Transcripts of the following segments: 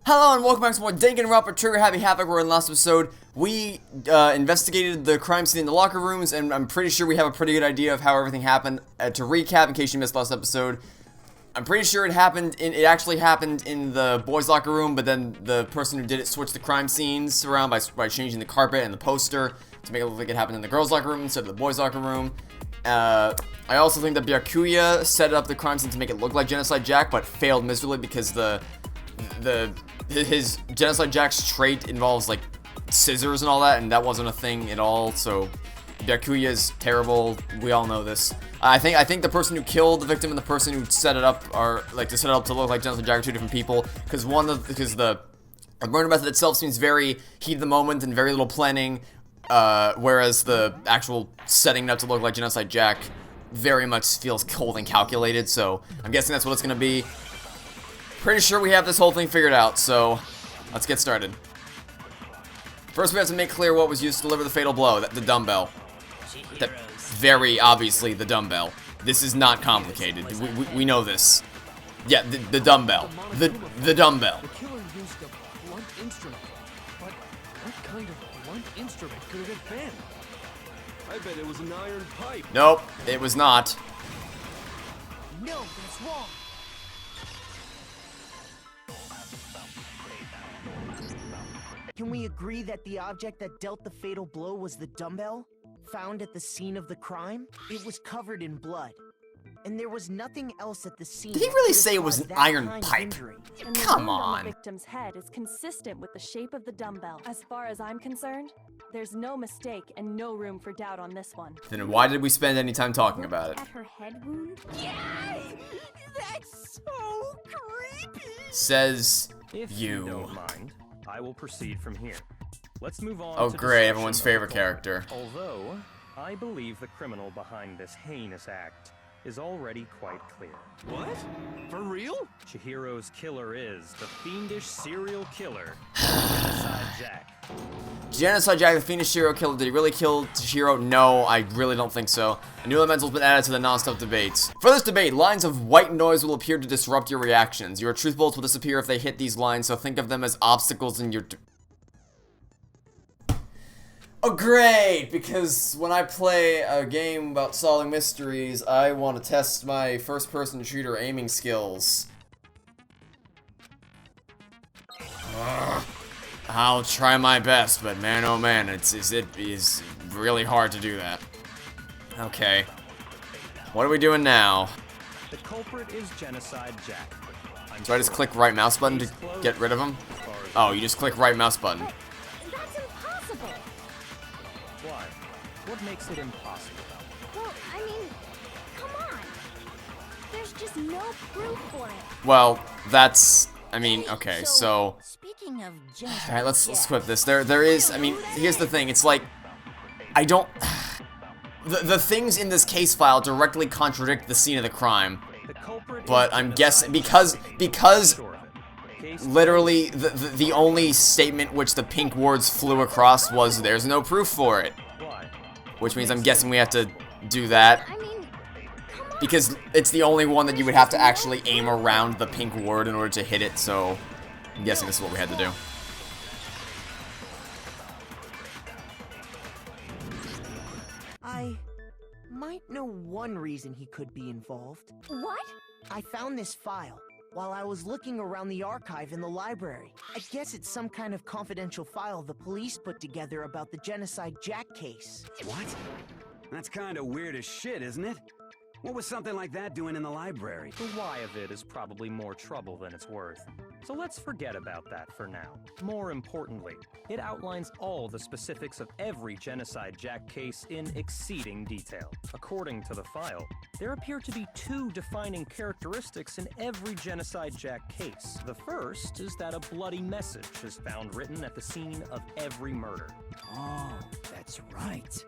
Hello and welcome back to more Danganronpa Trigger Happy Havoc. Where in the last episode we investigated the crime scene in the locker rooms, and I'm pretty sure we have a pretty good idea of how everything happened. To recap, in case you missed last episode, I'm pretty sure it actually happened in the boys' locker room, but then the person who did it switched the crime scenes around by changing the carpet and the poster to make it look like it happened in the girls' locker room instead of the boys' locker room. I also think that Byakuya set up the crime scene to make it look like Genocide Jack, but failed miserably because his Genocide Jack's trait involves like scissors and all that, and that wasn't a thing at all. So Byakuya is terrible. We all know this. I think the person who killed the victim and the person who set it up are like to set it up to look like Genocide Jack are two different people. Because the murder method itself seems very heat of the moment and very little planning, whereas the actual setting it up to look like Genocide Jack very much feels cold and calculated. So I'm guessing that's what it's gonna be. Pretty sure we have this whole thing figured out, so let's get started. First, we have to make clear what was used to deliver the fatal blow, the dumbbell. Very obviously the dumbbell. This is not complicated. We know this. Yeah, the dumbbell. The dumbbell. The killer used a blunt instrument, but what kind of blunt instrument could it have been? I bet it was an iron pipe. Nope, it was not. No, that's wrong. Can we agree that the object that dealt the fatal blow was the dumbbell? Found at the scene of the crime? It was covered in blood. And there was nothing else at the scene. Did he really say it was an iron pipe? Come on. The victim's head is consistent with the shape of the dumbbell. As far as I'm concerned, there's no mistake and no room for doubt on this one. Then why did we spend any time talking about it? At her head wound? Yes! That's so creepy! Says If you don't mind, I will proceed from here. Let's move on. Oh to great, discussion everyone's of favorite the character. Although, I believe the criminal behind this heinous act is already quite clear. What? For real? Chihiro's killer is the fiendish serial killer, Genocide Jack. Genocide Jack, the fiendish serial killer. Did he really kill Chihiro? No, I really don't think so. A new elemental's been added to the non-stop debates. For this debate, lines of white noise will appear to disrupt your reactions. Your truth bullets will disappear if they hit these lines, so think of them as obstacles in your... Oh great, because when I play a game about solving mysteries, I want to test my first-person shooter aiming skills. I'll try my best, but man oh man, it is really hard to do that. Okay. What are we doing now? The culprit is Genocide Jack. So I just click right mouse button to get rid of him? Oh, you just click right mouse button. That's impossible! Why? What makes it impossible? Well, I mean, come on. There's just no proof for it. Well, that's... I mean, okay, so... Speaking of Genocide Alright, let's quit this. There is... I mean, here's the thing. It's like... I don't... The things in this case file directly contradict the scene of the crime. But I'm guessing... Because literally, the only statement which the pink words flew across was, there's no proof for it. Which means I'm guessing we have to do that. Because it's the only one that you would have to actually aim around the pink word in order to hit it, so I'm guessing this is what we had to do. I might know one reason he could be involved. What? I found this file while I was looking around the archive in the library. I guess it's some kind of confidential file the police put together about the Genocide Jack case. What? That's kind of weird as shit, isn't it? What was something like that doing in the library? The why of it is probably more trouble than it's worth. So let's forget about that for now. More importantly, it outlines all the specifics of every Genocide Jack case in exceeding detail. According to the file, there appear to be two defining characteristics in every Genocide Jack case. The first is that a bloody message is found written at the scene of every murder. Oh, that's right.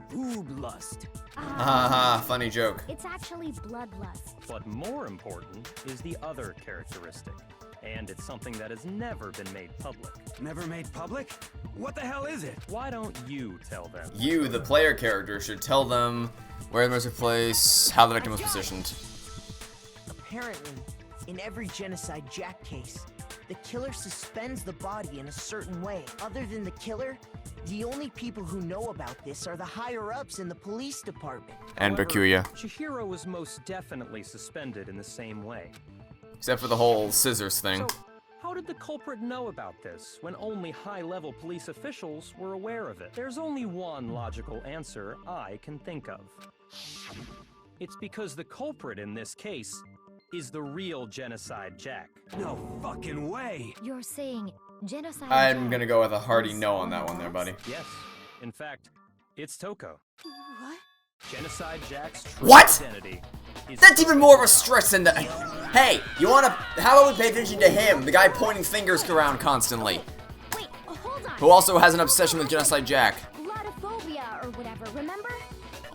Boob lust. Haha, funny joke. It's actually bloodlust. But more important is the other characteristic, and it's something that has never been made public. Never made public? What the hell is it? Why don't you tell them? You, the player character, should tell them where the murder took place, how the victim was positioned. Apparently, in every Genocide Jack case, the killer suspends the body in a certain way. Other than the killer, the only people who know about this are the higher-ups in the police department. And However, Bakuya. Chihiro was most definitely suspended in the same way. Except for the whole scissors thing. So, how did the culprit know about this when only high-level police officials were aware of it? There's only one logical answer I can think of. It's because the culprit in this case is the real Genocide Jack. No fucking way! You're saying genocide? I'm gonna go with a hearty no on that one there, buddy. Yes, in fact, it's Toko. What? Genocide Jack's true What? identity is That's even more of a stretch than the... Hey, you wanna... How about we pay attention to him, the guy pointing fingers around constantly, Wait, hold on. who also has an obsession with Genocide Jack. Lotophobia or whatever, remember?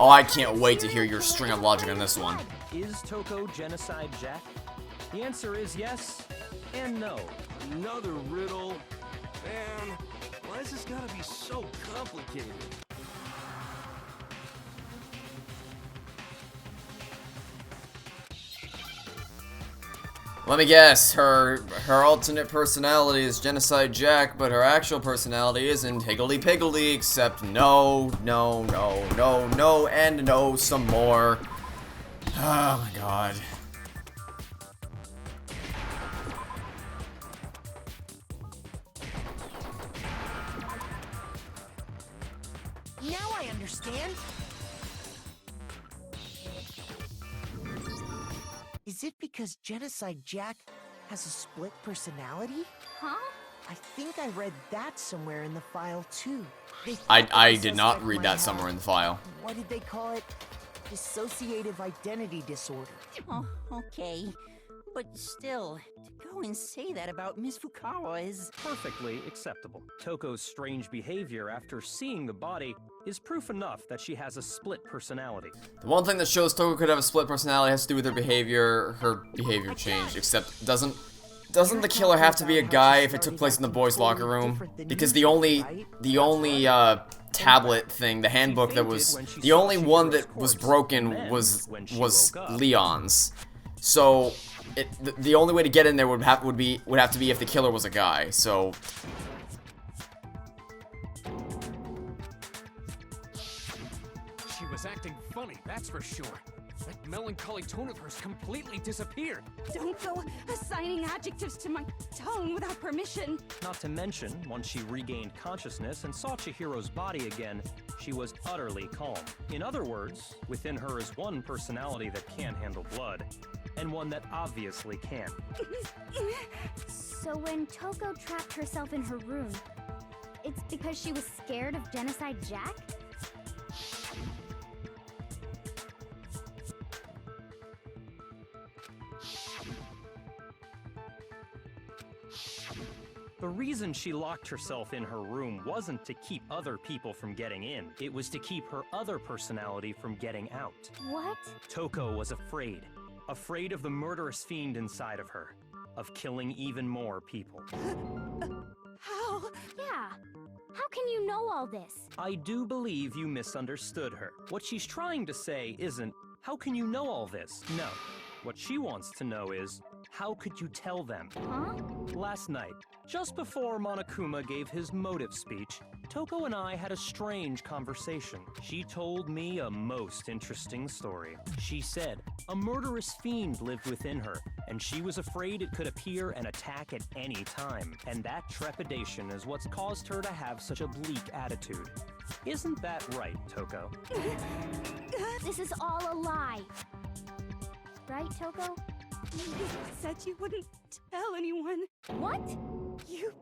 Oh, I can't wait to hear your string of logic on this one. Is Toko Genocide Jack? The answer is yes and no. Another riddle. Man, why has this gotta be so complicated? Let me guess, her alternate personality is Genocide Jack, but her actual personality isn't Higgledy Piggledy, except no, no, no, no, no, and no some more. Oh my god. Now I understand. Is it because Genocide Jack has a split personality? Huh? I think I read that somewhere in the file too. They thought that I the did not suspect read might that have- somewhere in the file. What did they call it? Dissociative identity disorder. Oh, okay. But still, to go and say that about Miss Fukawa is... Perfectly acceptable. Toko's strange behavior after seeing the body is proof enough that she has a split personality. The one thing that shows Toko could have a split personality has to do with her behavior changed, except doesn't the killer have to be a guy if it took place in the boys' locker room? Because the only tablet thing, the handbook that was the only one that was broken was Leon's. So the only way to get in there would have to be if the killer was a guy. So She was acting funny, that's for sure. That melancholy tone of hers completely disappeared. Don't go assigning adjectives to my tone without permission. Not to mention, once she regained consciousness and saw Chihiro's body again, she was utterly calm. In other words, within her is one personality that can handle blood, and one that obviously can. So when Toko trapped herself in her room, it's because she was scared of Genocide Jack? The reason she locked herself in her room wasn't to keep other people from getting in. It was to keep her other personality from getting out. What? Toko was afraid. Afraid of the murderous fiend inside of her. Of killing even more people. How? Yeah. How can you know all this? I do believe you misunderstood her. What she's trying to say isn't, how can you know all this? No. What she wants to know is, how could you tell them? Huh? Last night, just before Monokuma gave his motive speech, Toko and I had a strange conversation. She told me a most interesting story. She said a murderous fiend lived within her, and she was afraid it could appear and attack at any time. And that trepidation is what's caused her to have such a bleak attitude. Isn't that right, Toko? This is all a lie. Right, Toko? You said you wouldn't tell anyone. What? You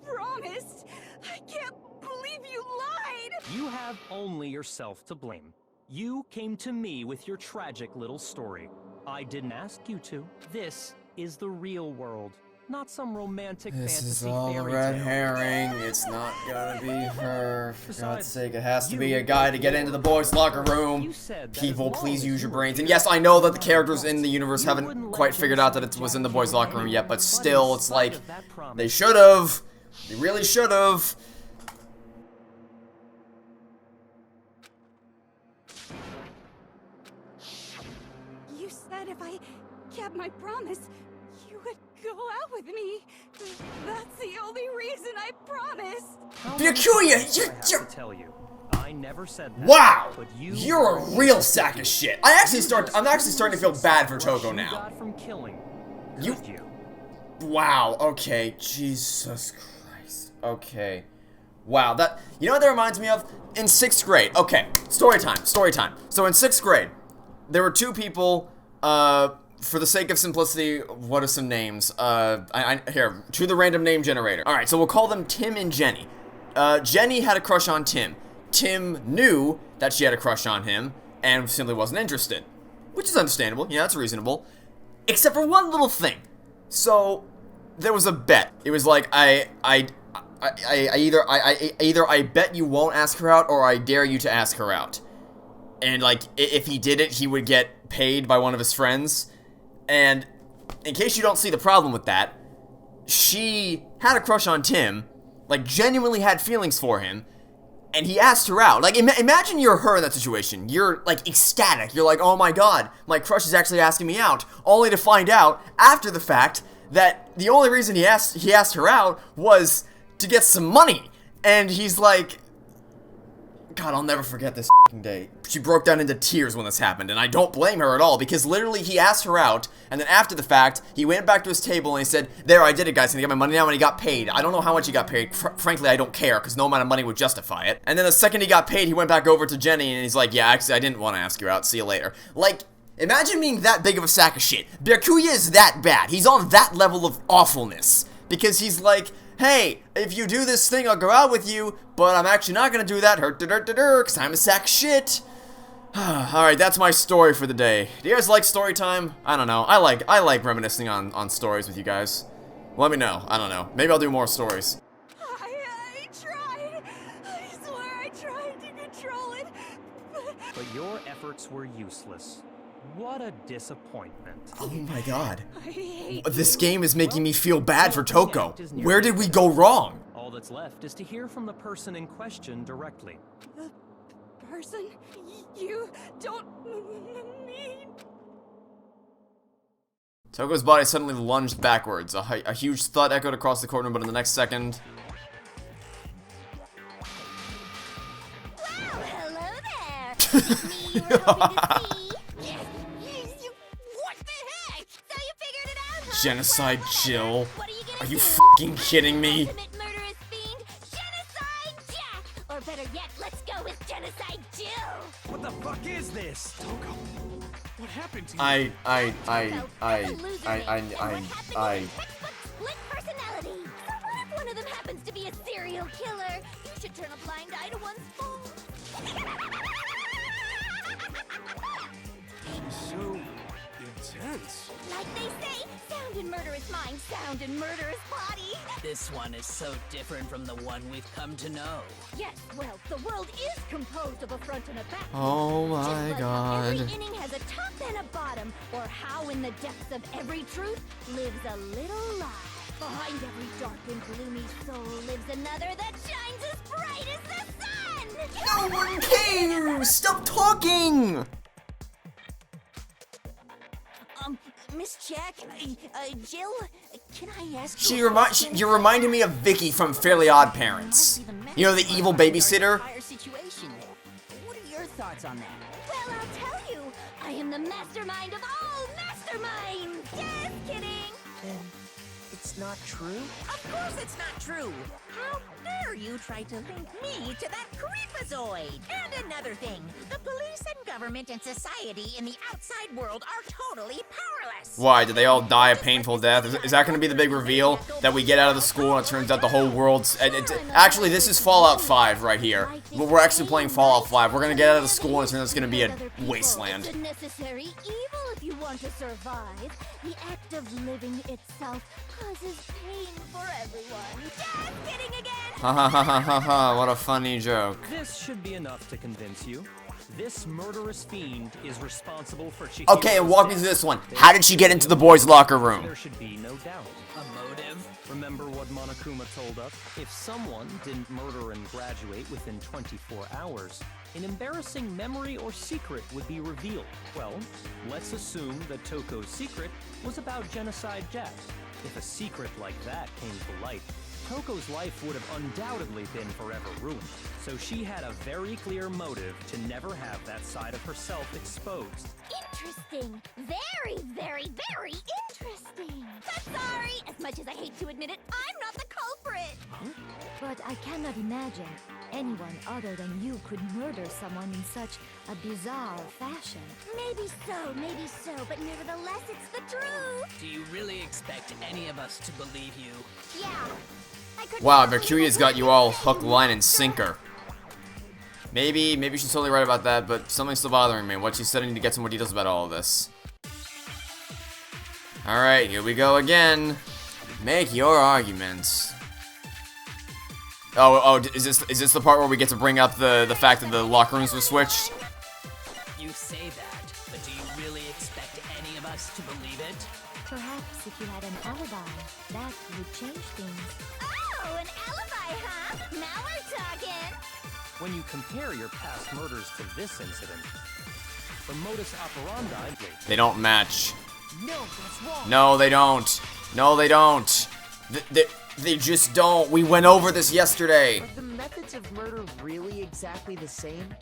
promised. I can't believe you lied. You have only yourself to blame. You came to me with your tragic little story. I didn't ask you to. This is the real world, not some romantic this is fantasy all a fairy red tale. herring. It's not gonna be her. For God's Besides, sake, it has to you be a guy to get into the boys' locker room. You said that People, as long please as use you your were brains. And here, yes, I know that the characters in the you universe wouldn't haven't let quite figured out that it Genocide was in the Jack boys' kill locker room anyone. yet, but But still, in it's spite like of that promise, they should have. They really should have. You said if I kept my promise, you would go out with me. That's the only reason, I promise. Byakuya, I have to tell you, I never said that. wow, But you're a real sack of shit. I'm actually starting to feel bad for Toko You now. got from killing. You- Could you? Wow, okay, Jesus Christ, okay. Wow, that, you know what that reminds me of? In 6th grade, okay, story time. So in 6th grade, there were two people, for the sake of simplicity, what are some names? Here, to the random name generator. Alright, so we'll call them Tim and Jenny. Jenny had a crush on Tim. Tim knew that she had a crush on him, and simply wasn't interested. Which is understandable, yeah, that's reasonable. Except for one little thing. So, there was a bet. It was like, either I bet you won't ask her out, or I dare you to ask her out. And, like, if he did it, he would get paid by one of his friends. And, in case you don't see the problem with that, she had a crush on Tim, like, genuinely had feelings for him, and he asked her out. Like, imagine you're her in that situation. You're, like, ecstatic. You're like, oh my god, my crush is actually asking me out. Only to find out, after the fact, that the only reason he asked her out was to get some money. And he's like, God, I'll never forget this f***ing day. She broke down into tears when this happened, and I don't blame her at all, because literally he asked her out, and then after the fact, he went back to his table and he said, there, I did it, guys, and I got my money now, and he got paid. I don't know how much he got paid. Frankly, I don't care, because no amount of money would justify it. And then the second he got paid, he went back over to Jenny, and he's like, yeah, actually, I didn't want to ask you out. See you later. Like, imagine being that big of a sack of shit. Byakuya is that bad. He's on that level of awfulness, because he's like, hey, if you do this thing, I'll go out with you, but I'm actually not gonna do that, because I'm a sack of shit. Alright, that's my story for the day. Do you guys like story time? I don't know. I like reminiscing on stories with you guys. Let me know. I don't know. Maybe I'll do more stories. I tried. I swear I tried to control it. But your efforts were useless. What a disappointment. Oh my god. I hate This game is making me feel bad for Toko. Where did we go wrong? All that's left is to hear from the person in question directly. the person. You don't mean. Toko's body suddenly lunged backwards. A huge thud echoed across the courtroom, but in the next second... Well, hello there. Me you were hoping to see. What the heck? So you figured it out, huh? Genocide Jill. What are you gonna Are you do? f***ing kidding me? Ultimate murderous fiend, Genocide Jack! Or better yet, let's go with Genocide Jill! What the fuck is this? Toko, what happened to you? Textbook split personality. So what if one of them happens to be a serial killer? You should turn a blind eye to one's fault. She's so intense. Like they say, sound in murderous mind, sound in murderous body. This one is so different from the one we've come to know. Yes, well, the world is composed of a front and a back. Oh my Just like how god. every inning has a top and a bottom, or how in the depths of every truth lives a little lie. Behind every dark and gloomy soul lives another that shines as bright as the sun! No one cares! Stop talking! Miss Jack, Jill, can I ask You're reminding me of Vicky from Fairly Odd Parents. You know, the evil babysitter? Situation. What are your thoughts on that? Well, I'll tell you, I am the mastermind of all masterminds! Just kidding! Then it's not true? Of course it's not true. How dare you try to link me to that creepazoid? And another thing, the police and government and society in the outside world are totally powerless. Why, did they all die a painful death? Is that going to be the big reveal? That we get out of the school and it turns out the whole world's... Actually, this is Fallout 5 right here. We're actually playing Fallout 5. We're going to get out of the school and it turns out it's going to be a wasteland. It's a necessary evil if you want to survive. The act of living itself causes pain for everyone. Just kidding again! Ha ha ha ha ha ha, what a funny joke. This should be enough to convince you. This murderous fiend is responsible for Chihiro's Okay, and walk me death. through this one. How did she get into the boys' locker room? There should be no doubt. A motive? Remember what Monokuma told us? If someone didn't murder and graduate within 24 hours, an embarrassing memory or secret would be revealed. Well, let's assume that Toko's secret was about Genocide Jack. If a secret like that came to light, Toko's life would have undoubtedly been forever ruined. So she had a very clear motive to never have that side of herself exposed. Interesting. Very, very, very interesting. But sorry, as much as I hate to admit it, I'm not the culprit. But I cannot imagine anyone other than you could murder someone in such a bizarre fashion. Maybe so, but nevertheless, it's the truth. Do you really expect any of us to believe you? Yeah. Wow, Mercuria's got you all hook, line, and sinker. Maybe she's totally right about that, but something's still bothering me. What she said, I need to get some more details about all of this. Alright, here we go again. Make your arguments. Oh, is this the part where we get to bring up the fact that the locker rooms were switched? You say that, but do you really expect any of us to believe it? Perhaps if you had an alibi, that would change things. Oh, an alibi, huh? Now we're talking. When you compare your past murders to this incident, the modus operandi... They don't match. No, that's wrong. No, they don't. No, they don't. They just don't. We went over this yesterday. Are the methods of murder really exactly the same?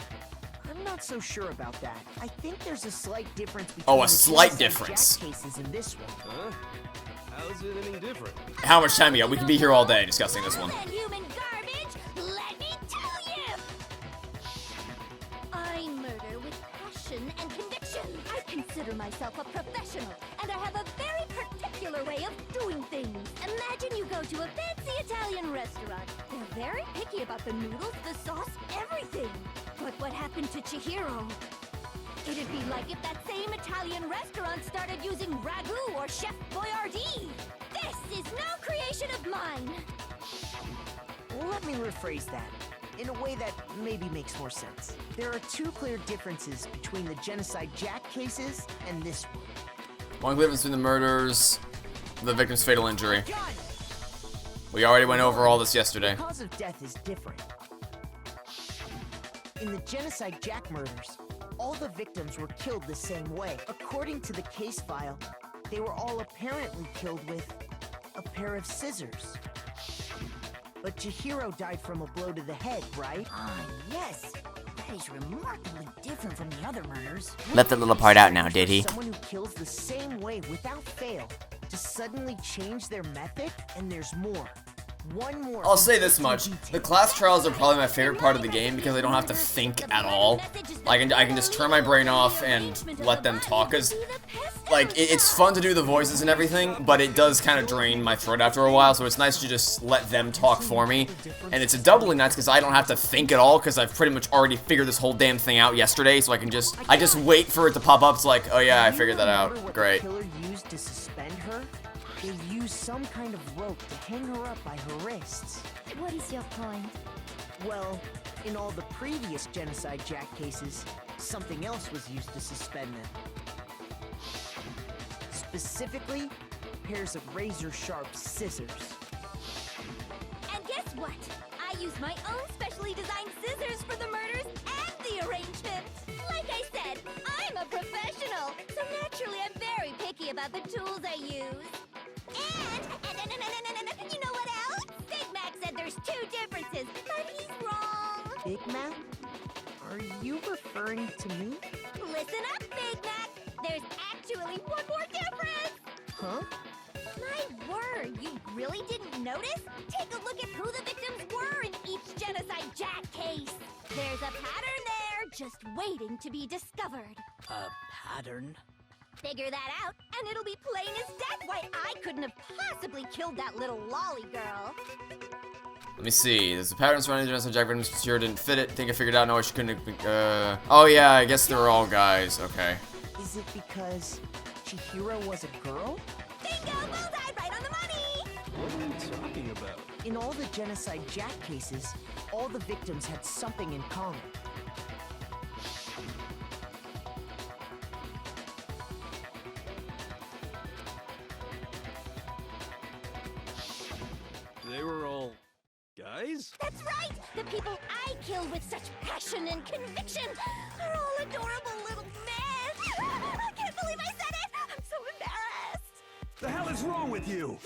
I'm not so sure about that. I think there's a slight difference between Oh, a the slight Jack difference. cases and this one. Huh? How's it any different? How much time we got? We could be here all day discussing this one. That human garbage, let me tell you! I murder with passion and conviction. I consider myself a professional, and I have a very particular way of doing things. Imagine you go to a fancy Italian restaurant. They're very picky about the noodles, the sauce, everything. But what happened to Chihiro? It'd be like if that same Italian restaurant started using ragu or Chef Boyardee. This is no creation of mine. Let me rephrase that in a way that maybe makes more sense. There are two clear differences between the Genocide Jack cases and this one. One clear difference between the murders, the victim's fatal injury. We already went over all this yesterday. The cause of death is different. In the Genocide Jack murders, all the victims were killed the same way. According to the case file, they were all apparently killed with a pair of scissors. But Chihiro died from a blow to the head, right? Ah, yes. That is remarkably different from the other murders. Left that little part out now, did he? Someone who kills the same way without fail to suddenly change their method, and there's more. One more. I'll say this much. The class trials are probably my favorite part of the game because I don't have to think at all. I can just turn my brain off and let them talk. Cause, like, it's fun to do the voices and everything, but it does kind of drain my throat after a while, so it's nice to just let them talk for me. And it's a doubly nice because I don't have to think at all because I've pretty much already figured this whole damn thing out yesterday, so I just wait for it to pop up. It's like, oh yeah, I figured that out. Great. The killer used to suspend her? They used some kind of rope to hang her up by her wrists. What is your point? Well, in all the previous Genocide Jack cases, something else was used to suspend them. Specifically, pairs of razor-sharp scissors. And guess what? I use my own specially designed scissors for the murders and the arrangement. Like I said, I'm a professional, so naturally I'm very picky about the tools I use. And you know what else? Big Mac said there's two differences, but he's wrong. Big Mac? Are you referring to me? Listen up, Big Mac. There's actually one more difference. Huh? My word, you really didn't notice? Take a look at who the victims were in each Genocide Jack case. There's a pattern there, just waiting to be discovered. A pattern? Figure that out, and it'll be plain as death why I couldn't have possibly killed that little lolly girl. Let me see. There's a pattern surrounding Genocide Jack victims. Sure didn't fit it. Think I figured out. No, she couldn't have. Oh yeah, I guess they were all guys. Okay. Is it because Chihiro was a girl? Bingo! Bullseye! Right on the money! What are you talking about? In all the Genocide Jack cases, all the victims had something in common. They were all guys? That's right! The people I killed with such passion and conviction are all adorable little men! I can't believe I said it! I'm so embarrassed! The hell is wrong with you?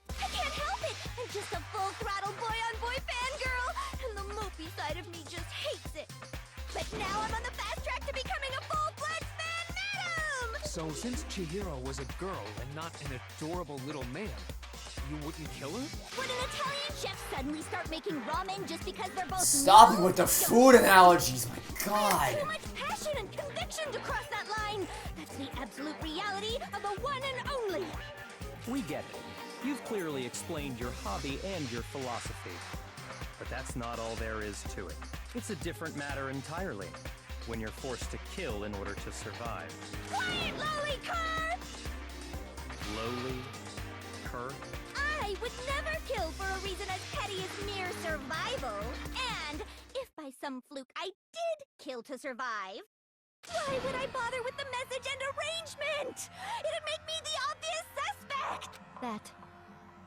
I can't help it! I'm just a full-throttle boy-on-boy fangirl, and the mopey side of me just hates it. But now I'm on the fast track to becoming a full-fledged fan madam! So since Chihiro was a girl and not an adorable little man, you wouldn't kill her? Would an Italian chef suddenly start making ramen just because they're both Stop it with the food analogies, my god! Too much passion and conviction to cross that line! That's the absolute reality of the one and only! We get it. You've clearly explained your hobby and your philosophy. But that's not all there is to it. It's a different matter entirely. When you're forced to kill in order to survive. Quiet, lowly cur! Lowly? Cur? I would never kill for a reason as petty as mere survival. And if by some fluke I did kill to survive, why would I bother with the message and arrangement? It'd make me the obvious suspect! That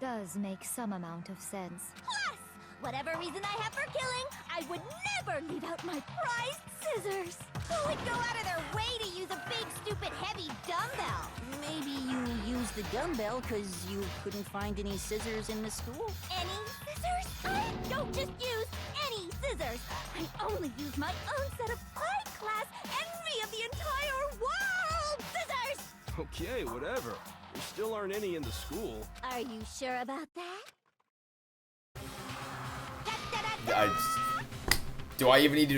does make some amount of sense. Plus, whatever reason I have for killing, I would never leave out my prized scissors. Who would go out of their way to use a big, stupid, heavy dumbbell? Maybe you used the dumbbell because you couldn't find any scissors in the school? Any scissors? I don't just use any scissors. I only use my own set of high-class envy of the entire world scissors! Okay, whatever. There still aren't any in the school. Are you sure about that? Do I even need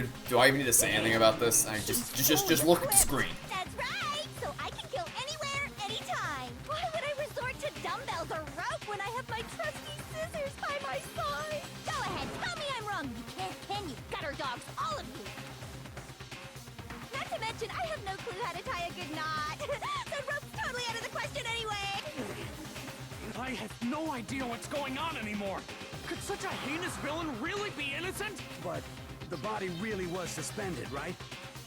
to say anything about this? I just look at the screen. That's right! So I can kill anywhere, anytime! Why would I resort to dumbbells or rope when I have my trusty scissors by my side? Go ahead, tell me I'm wrong! You can't, can you? Gutter dogs, all of you! Not to mention, I have no clue how to tie a good knot. The rope's totally out of the question anyway! I have no idea what's going on anymore. Could such a heinous villain really be innocent? But the body really was suspended, right?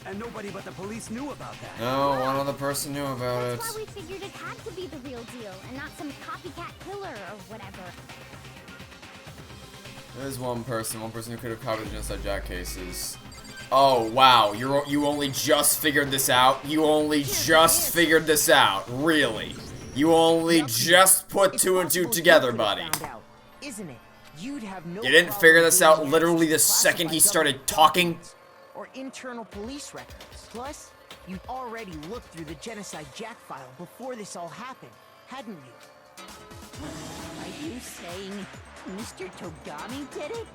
And nobody but the police knew about that. No, one other person knew about it. That's why we figured it had to be the real deal, and not some copycat killer or whatever. There's one person who could have covered the Genocide Jack cases. Oh, wow, you only just figured this out? You only just figured this out? Really? You only just put two and two together, buddy. Isn't it? You'd have no You didn't figure this out literally the second he started talking? Or internal police records. Plus, you'd already looked through the Genocide Jack file before this all happened, hadn't you? Are you saying Mr. Togami did it?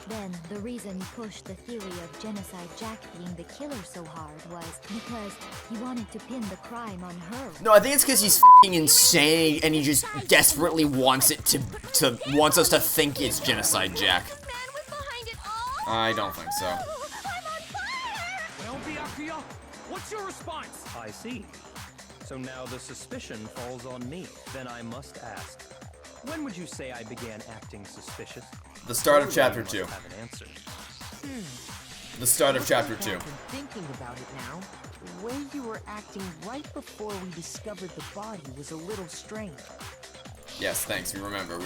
Then the reason he pushed the theory of Genocide Jack being the killer so hard was because he wanted to pin the crime on her. No, I think it's because he's f***ing insane and he just desperately wants it wants us to think it's Genocide Jack. I don't think so. Well, Byakuya, what's your response? I see. So now the suspicion falls on me. Then I must ask, when would you say I began acting suspicious? The start of chapter 2. Have an answer. The start of chapter 2. Thinking about it now, the way you were acting right before we discovered the body was a little strange. Yes, thanks. We remember.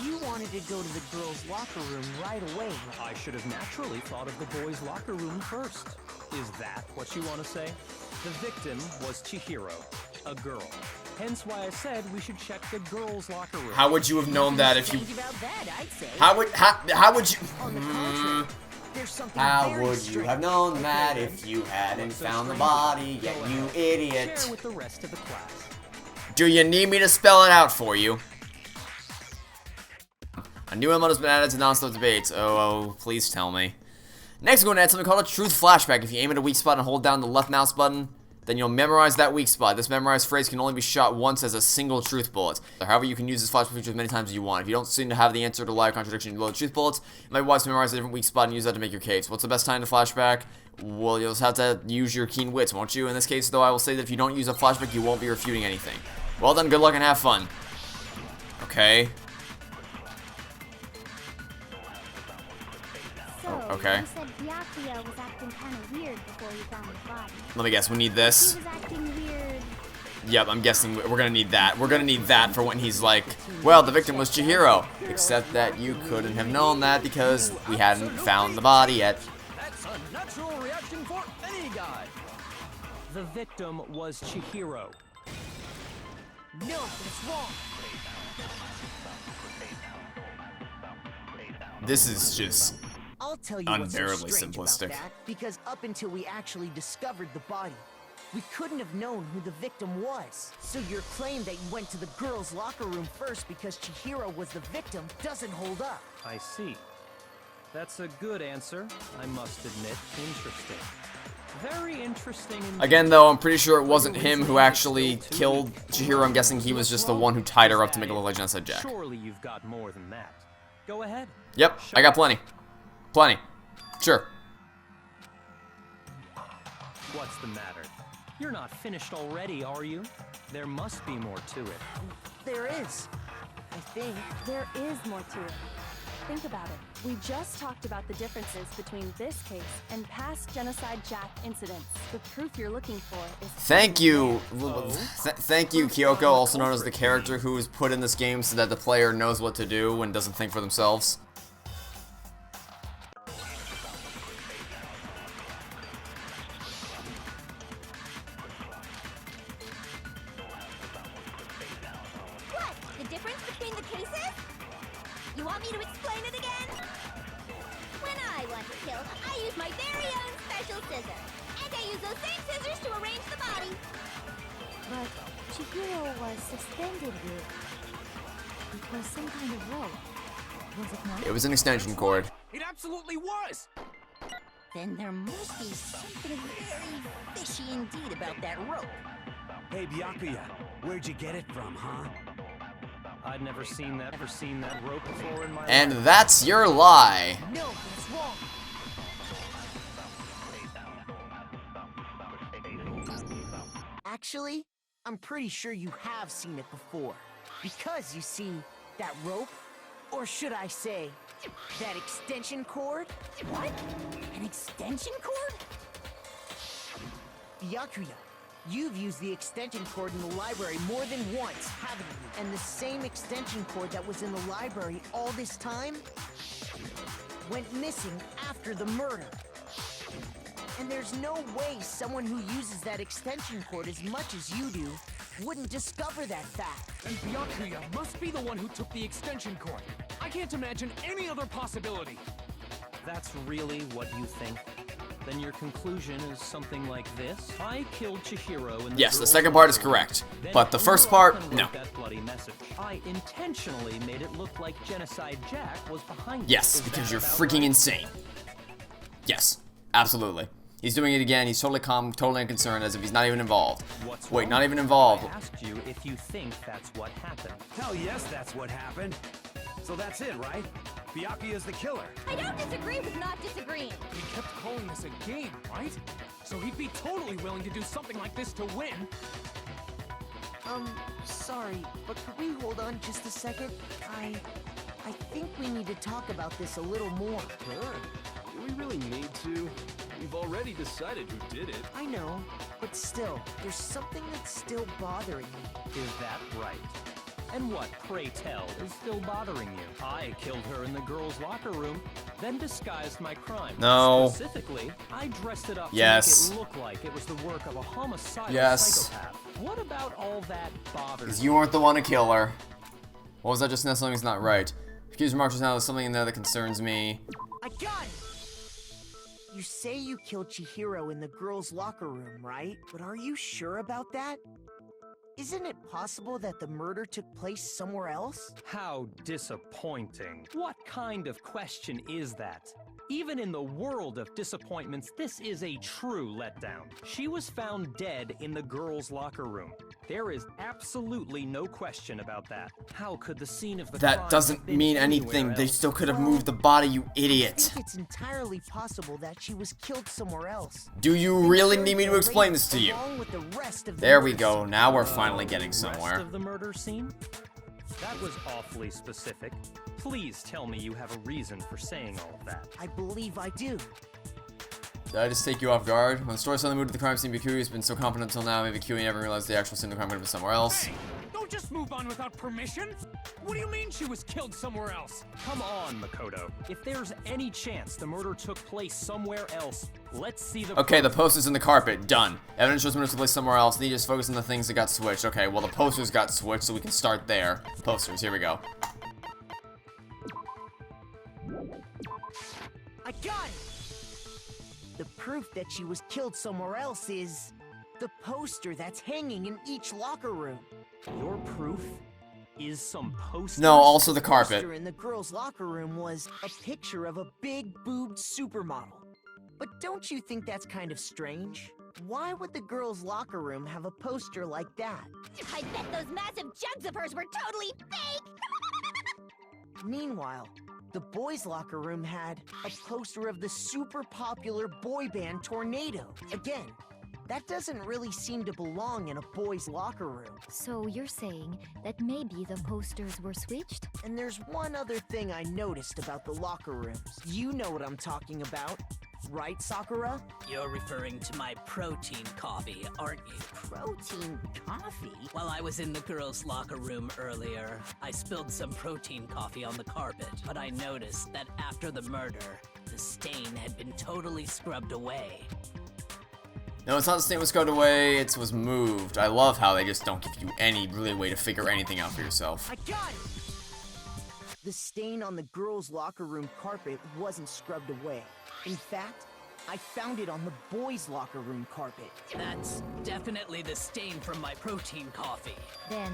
You wanted to go to the girls' locker room right away. I should have naturally thought of the boys' locker room first. Is that what you want to say? The victim was Chihiro, a girl. Hence why I said we should check the girls' locker room. How would you have known that if you... How would you... How would you have known that if you hadn't found the body yet, you idiot? Share with the rest of the class. Do you need me to spell it out for you? A new element has been added to non-stop debates. Oh, please tell me. Next, we're going to add something called a truth flashback. If you aim at a weak spot and hold down the left mouse button, then you'll memorize that weak spot. This memorized phrase can only be shot once as a single truth bullet. However, you can use this flashback feature as many times as you want. If you don't seem to have the answer to lie, contradiction, and load truth bullets, it might be wise to memorize a different weak spot and use that to make your case. What's the best time to flashback? Well, you'll just have to use your keen wits, won't you? In this case, though, I will say that if you don't use a flashback, you won't be refuting anything. Well done, good luck, and have fun. Okay. Okay. You said Byakuya was acting kind of weird before we found the body. Let me guess, we need this. He was acting weird. Yep, I'm guessing we're gonna need that. We're gonna need that for when he's like, well, the victim was Chihiro. Except that you couldn't have known that because we hadn't found the body yet. That's a natural reaction for any guy. The victim was Chihiro. No, that's wrong. This is just I'll tell you what's so unbearably strange simplistic. about that, because up until we actually discovered the body, we couldn't have known who the victim was. So your claim that you went to the girls' locker room first because Chihiro was the victim doesn't hold up. I see. That's a good answer, I must admit. Interesting. Very interesting indeed. Again, though, I'm pretty sure it wasn't him who actually killed Chihiro. I'm guessing he was just the one who tied her up to make it look like Genocide Jack. Surely you've got more than that. Go ahead. Yep, I got plenty. Plenty. Sure. What's the matter? You're not finished already, are you? There must be more to it. There is. I think. There is more to it. Think about it. We just talked about the differences between this case and past Genocide Jack incidents. The proof you're looking for is... Thank you. Thank you, Kyoko, also known as the character who is put in this game so that the player knows what to do and doesn't think for themselves. What? The difference between the cases? You want me to explain it again? When I want to kill, I use my very own special scissors. And I use those same scissors to arrange the body. But Chihiro was suspended with... It was some kind of rope. Was it not? It was an extension cord. It absolutely was! Then there must be something very fishy indeed about that rope. Hey, Byakuya, where'd you get it from, huh? I'd never seen that rope before in my life. And that's your lie. No, that's wrong. Actually, I'm pretty sure you have seen it before. Because, you see, that rope, or should I say, that extension cord? What? An extension cord? Byakuya, you've used the extension cord in the library more than once, haven't you? And the same extension cord that was in the library all this time went missing after the murder. And there's no way someone who uses that extension cord as much as you do wouldn't discover that fact. And Byakuya must be the one who took the extension cord. I can't imagine any other possibility. That's really what you think? Then your conclusion is something like this? I killed Chihiro in the Yes, the girls' second part is locker room. correct. Then But the Uru first part, often no. wrote that bloody message. I intentionally made it look like Genocide Jack was behind it. Yes, Is because that you're about freaking right? insane. Yes, absolutely. He's doing it again. He's totally calm, totally unconcerned, as if he's not even involved. What's Wait, wrong? not even involved. I asked you if you think that's what happened. Hell yes, that's what happened. So that's it, right? Byakuya's the killer. I don't disagree with not disagreeing. He kept calling this a game, right? So he'd be totally willing to do something like this to win. Sorry, but could we hold on just a second? I think we need to talk about this a little more. Sure. Do we really need to? We've already decided who did it. I know, but still, there's something that's still bothering me. Is that right? And what, pray tell, is still bothering you? I killed her in the girls' locker room, then disguised my crime. No. Specifically, I dressed it up Yes. to make it look like it was the work of a homicidal Yes. psychopath. What about all that bothers Because you weren't the one to kill her. What was that just now? Something's not right. Accused remarks just now, there's something in there that concerns me. I got it! You say you killed Chihiro in the girls' locker room, right? But are you sure about that? Isn't it possible that the murder took place somewhere else? How disappointing. What kind of question is that? Even in the world of disappointments, this is a true letdown. She was found dead in the girls' locker room. There is absolutely no question about that. How could the scene of the crime That doesn't have been mean anywhere anything. They else? still could have moved the body, you I idiot. think it's entirely possible that she was killed somewhere else. Do you really need me to explain this to you? Along with the rest of the There we murder go. scene. Now we're finally getting Rest somewhere. of the murder scene? That was awfully specific. Please tell me you have a reason for saying all of that. I believe I do. Did I just take you off guard? When the story suddenly moved to the crime scene, Byakuya has been so confident until now, maybe Byakuya never realized the actual scene of the crime would have been somewhere else. Hey, don't just move on without permission. What do you mean she was killed somewhere else? Come on, Makoto. If there's any chance the murder took place somewhere else, Let's see the Okay, the poster's in the carpet. Done. Evidence shows murders placed somewhere else. Need to just focus on the things that got switched. Okay, well, the posters got switched, so we can start there. Posters, here we go. I got it! The proof that she was killed somewhere else is the poster that's hanging in each locker room. Your proof is some poster. No, also the The carpet. poster in the girls' locker room was a picture of a big-boobed supermodel. But don't you think that's kind of strange? Why would the girls' locker room have a poster like that? I bet those massive jugs of hers were totally fake! Meanwhile, the boys' locker room had a poster of the super popular boy band Tornado. Again, that doesn't really seem to belong in a boys' locker room. So you're saying that maybe the posters were switched? And there's one other thing I noticed about the locker rooms. You know what I'm talking about, right, Sakura? You're referring to my protein coffee, aren't you? Protein coffee? While I was in the girls' locker room earlier, I spilled some protein coffee on the carpet, but I noticed that after the murder, the stain had been totally scrubbed away. No, it's not the same was scrubbed away, it was moved. I love how they just don't give you any really way to figure anything out for yourself. I got it! The stain on the girls' locker room carpet wasn't scrubbed away. In fact, I found it on the boys' locker room carpet. That's definitely the stain from my protein coffee. Then,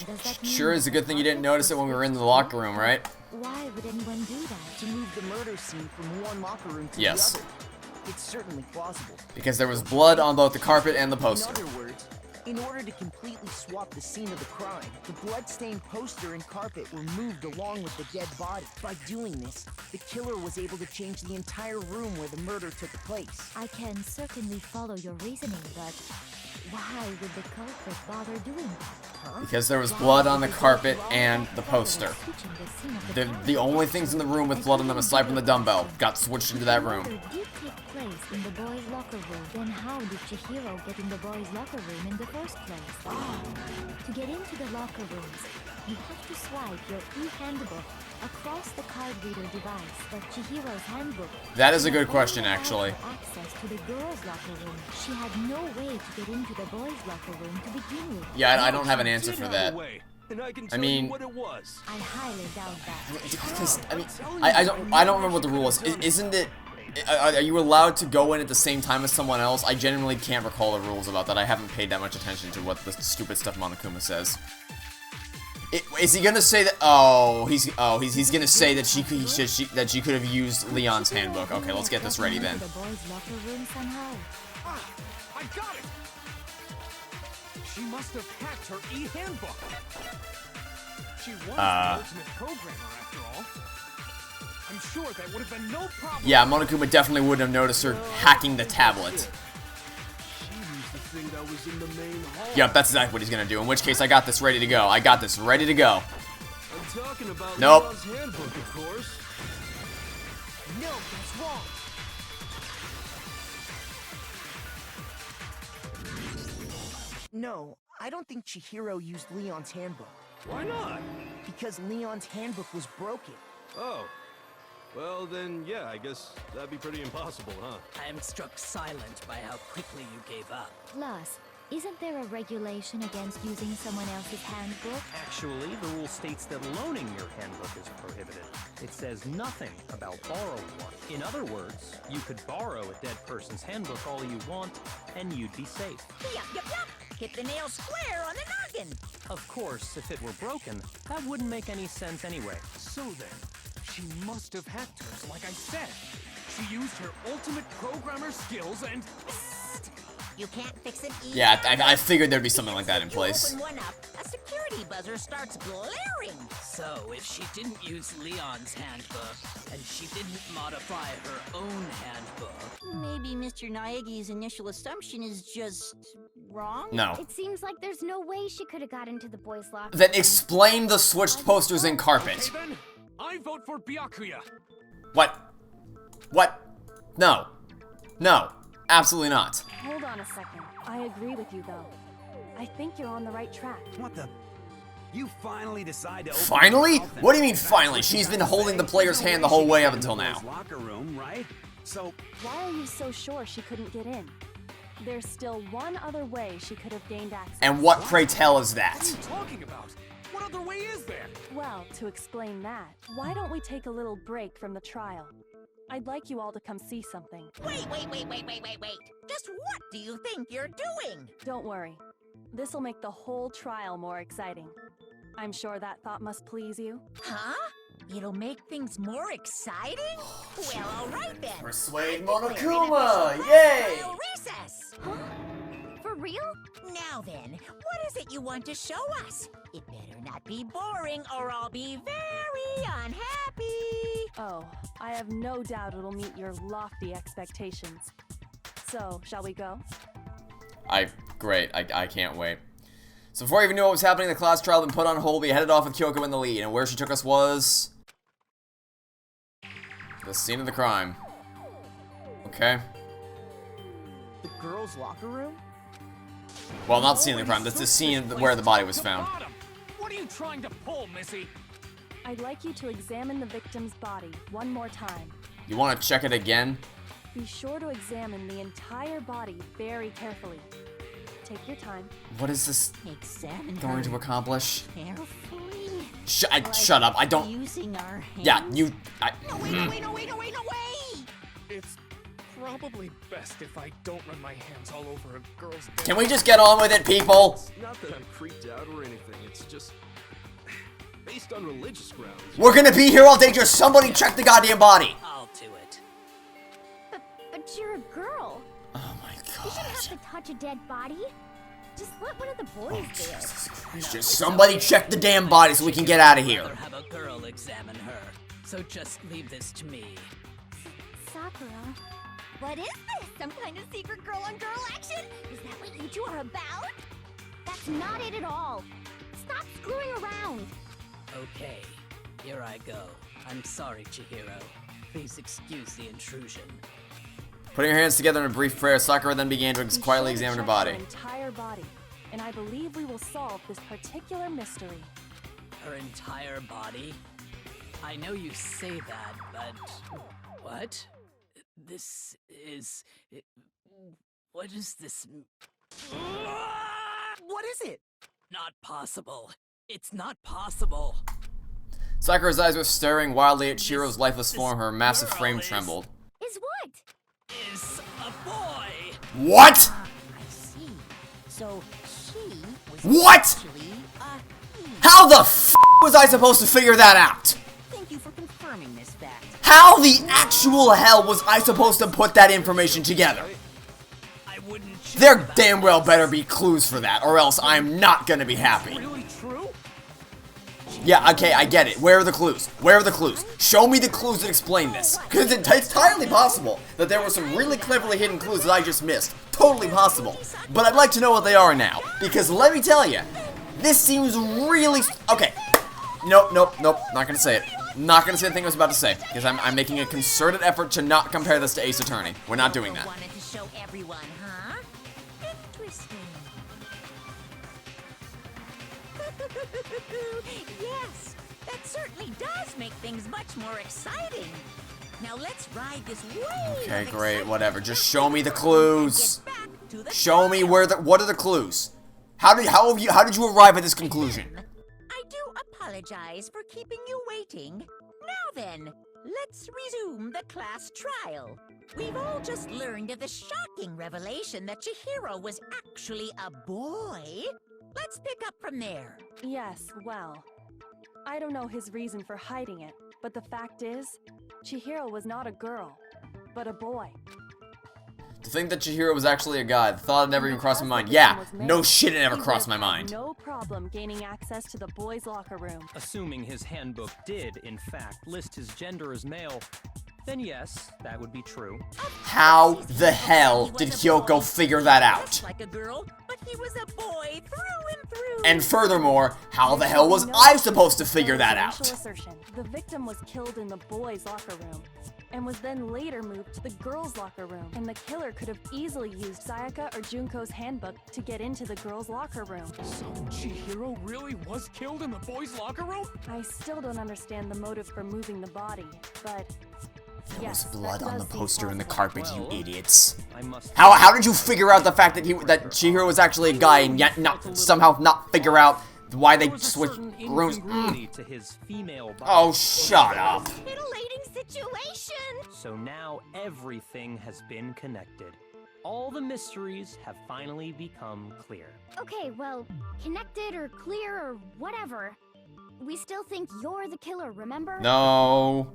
does that mean Sure is a good thing you didn't notice it when we were in the locker room, right? Why would anyone do that? To move the murder scene from one locker room to Yes. the other. It's certainly plausible. Because there was blood on both the carpet and the poster. In other words, in order to completely swap the scene of the crime, the blood-stained poster and carpet were moved along with the dead body. By doing this, the killer was able to change the entire room where the murder took place. I can certainly follow your reasoning, but why would the culprit bother doing that? Because there was blood on the carpet and the poster. Switching the scene of the The only things in the room with blood on them aside from the dumbbell got switched into that room. murder did take place in the boys' locker room. Then how did Chihiro get in the boys' locker room in the first place? To get into the locker rooms, you have to swipe your e-handbook across the card reader device. But Chihiro's handbook. That is a good question, actually. Access to the girls' locker room. She had no way to get into the boys' locker room to begin with. Yeah, I don't have an answer for that. And I can I tell mean- you what it was. I highly doubt that. Because, I mean, I don't remember what the rule is. Isn't it? Are you allowed to go in at the same time as someone else? I genuinely can't recall the rules about that. I haven't paid that much attention to what the stupid stuff Monokuma says. Is he gonna say that? He's gonna say that she could have used Leon's handbook. Okay, let's get this ready then. The boys' locker room somehow. Ah, I got it! She must have hacked her e-handbook. She was the ultimate programmer, after all. I'm sure that would have been no problem. Yeah, Monokuma definitely wouldn't have noticed her hacking the tablet. She used the thing that was in the main hall. Yep, that's exactly what he's gonna do. In which case, I got this ready to go. I got this ready to go. I'm talking about Nope. Leon's handbook, of course. No, that's wrong. No, I don't think Chihiro used Leon's handbook. Why not? Because Leon's handbook was broken. Oh. Well, then, yeah, I guess that'd be pretty impossible, huh? I am struck silent by how quickly you gave up. Plus, isn't there a regulation against using someone else's handbook? Actually, the rule states that loaning your handbook is prohibited. It says nothing about borrowing one. In other words, you could borrow a dead person's handbook all you want, and you'd be safe. Yup, yup, yup. Hit the nail square on the noggin. Of course, if it were broken, that wouldn't make any sense anyway. So then, she must have hacked hers, like I said. She used her ultimate programmer skills and... You can't fix it either. Yeah, I figured there'd be something like that in place. You open one up, a security buzzer starts blaring. So, if she didn't use Leon's handbook, and she didn't modify her own handbook... Maybe Mr. Naegi's initial assumption is just wrong? No. It seems like there's no way she could have got into the boys' locker. Then explain the switched posters and carpet. Okay, then, I vote for Byakuya. What? What? No. No. Absolutely not. Hold on a second. I agree with you, though. I think you're on the right track. What the? You finally decide to open Finally? your mouth and What do you mean fast finally? what She's you been gotta holding say? the player's There's no hand the way whole she way got up into until the now. boys' locker room, right? So, Why are you so sure she couldn't get in? There's still one other way she could have gained access. And what, pray tell, is that? what are you talking about? What other way is there? Well, to explain that, why don't we take a little break from the trial? I'd like you all to come see something. Wait. Just what do you think you're doing? Don't worry. This'll make the whole trial more exciting. I'm sure that thought must please you. Huh? It'll make things more exciting? Well, all right then. Persuade Monokuma! Yay! Trial recess. Huh? For real? Now then, what is it you want to show us? It better not be boring or I'll be very unhappy. Oh, I have no doubt it'll meet your lofty expectations. So, shall we go? Great. I can't wait. So before I even knew what was happening, the class trial had been put on hold. We headed off with Kyoko in the lead, and where she took us was the scene of the crime. Okay. The girls' locker room? Well, not the scene of the crime. That's the scene where the body was found. What are you trying to pull, Missy? I'd like you to examine the victim's body one more time. You want to check it again? Be sure to examine the entire body very carefully. Take your time. What is this Examine going to accomplish? carefully. Shut up. I don't. Using our hands. Yeah, you. No, wait. It's probably best if I don't run my hands all over a girl's bed. Can we just get on with it, people? Not that I'm creeped out or anything, it's just based on religious grounds. We're gonna be here all day. Just somebody check the goddamn body. I'll do it. But you're a girl. Oh my You shouldn't have god. to touch a dead body. Just let one of the boys do it. Jesus Christ. Just somebody check the damn body so we can get out of here. I'd rather have a girl examine her. So just leave this to me. Sakura. What is this? Some kind of secret girl-on-girl action? Is that what you two are about? That's not it at all. Stop screwing around. Okay, here I go. I'm sorry, Chihiro. Please excuse the intrusion. Putting her hands together in a brief prayer, Sakura then began to Be quietly sure to examine her check body. Her entire body, and I believe we will solve this particular mystery. Her entire body? I know you say that, but... What? This is... What is this... What is it? Not possible. It's not possible. Sakura's eyes were staring wildly at Chihiro's lifeless form. Her massive frame trembled. Is what? Is a boy. What? I see. So she was What? actually a he. How the f was I supposed to figure that out? Thank you for confirming this fact. How the actual hell was I supposed to put that information together? I wouldn't check There that damn well once. better be clues for that, or else I'm not gonna be happy. Really true? Yeah, okay, I get it. Where are the clues? Where are the clues? Show me the clues that explain this. Because it's entirely possible that there were some really cleverly hidden clues that I just missed. Totally possible. But I'd like to know what they are now. Because let me tell you, this seems really... Okay. Nope. Not gonna say it. Not gonna say the thing I was about to say. Because I'm making a concerted effort to not compare this to Ace Attorney. We're not doing that. Wanted to show everyone, huh? Interesting. Yes, that certainly does make things much more exciting. Now let's ride this wave. Okay, of great, excitement whatever. with Just the show me the and clues. get back to the Show me trial. what are the clues? How did you arrive at this conclusion? I do apologize for keeping you waiting. Now then, let's resume the class trial. We've all just learned of the shocking revelation that Chihiro was actually a boy. Let's pick up from there. Yes, well, I don't know his reason for hiding it, but the fact is, Chihiro was not a girl, but a boy. To think that Chihiro was actually a guy, the thought had never even crossed my mind. Yeah, no shit, it never He crossed my would have mind. No problem gaining access to the boys' locker room. Assuming his handbook did, in fact, list his gender as male, then yes, that would be true. How the hell did Kyoko figure that out? Dressed like a girl, but he was a boy through and through. And furthermore, how the hell was I supposed to figure that out? Assertion. The victim was killed in the boys' locker room, and was then later moved to the girls' locker room. And the killer could have easily used Sayaka or Junko's handbook to get into the girls' locker room. So Chihiro really was killed in the boys' locker room? I still don't understand the motive for moving the body, but There was Yes, blood that on the does seem poster and the plausible. carpet, you idiots. I must How did you figure out the fact that Chihiro was actually a guy and yet somehow not figure out why they There was a switched certain grooms? incongruity to his female body. Oh, shut up. Titillating situation! So now everything has been connected. All the mysteries have finally become clear. Okay, well, connected or clear or whatever. We still think you're the killer, remember? No.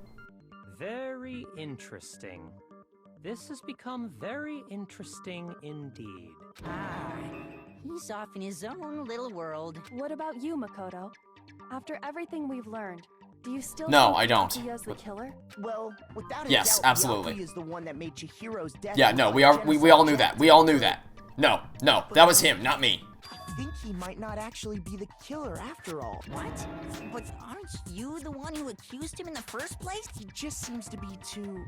Very interesting. This has become very interesting indeed. Ah, he's off in his own little world. What about you, Makoto? After everything we've learned, do you still No, think I don't. Byakuya's the killer? Well, without a Yes, doubt, absolutely. Byakuya is the one that made Chihiro's death. Yeah, no, we all knew that. We all knew that. No, that was him, not me. I think he might not actually be the killer after all. What? But aren't you the one who accused him in the first place? He just seems to be too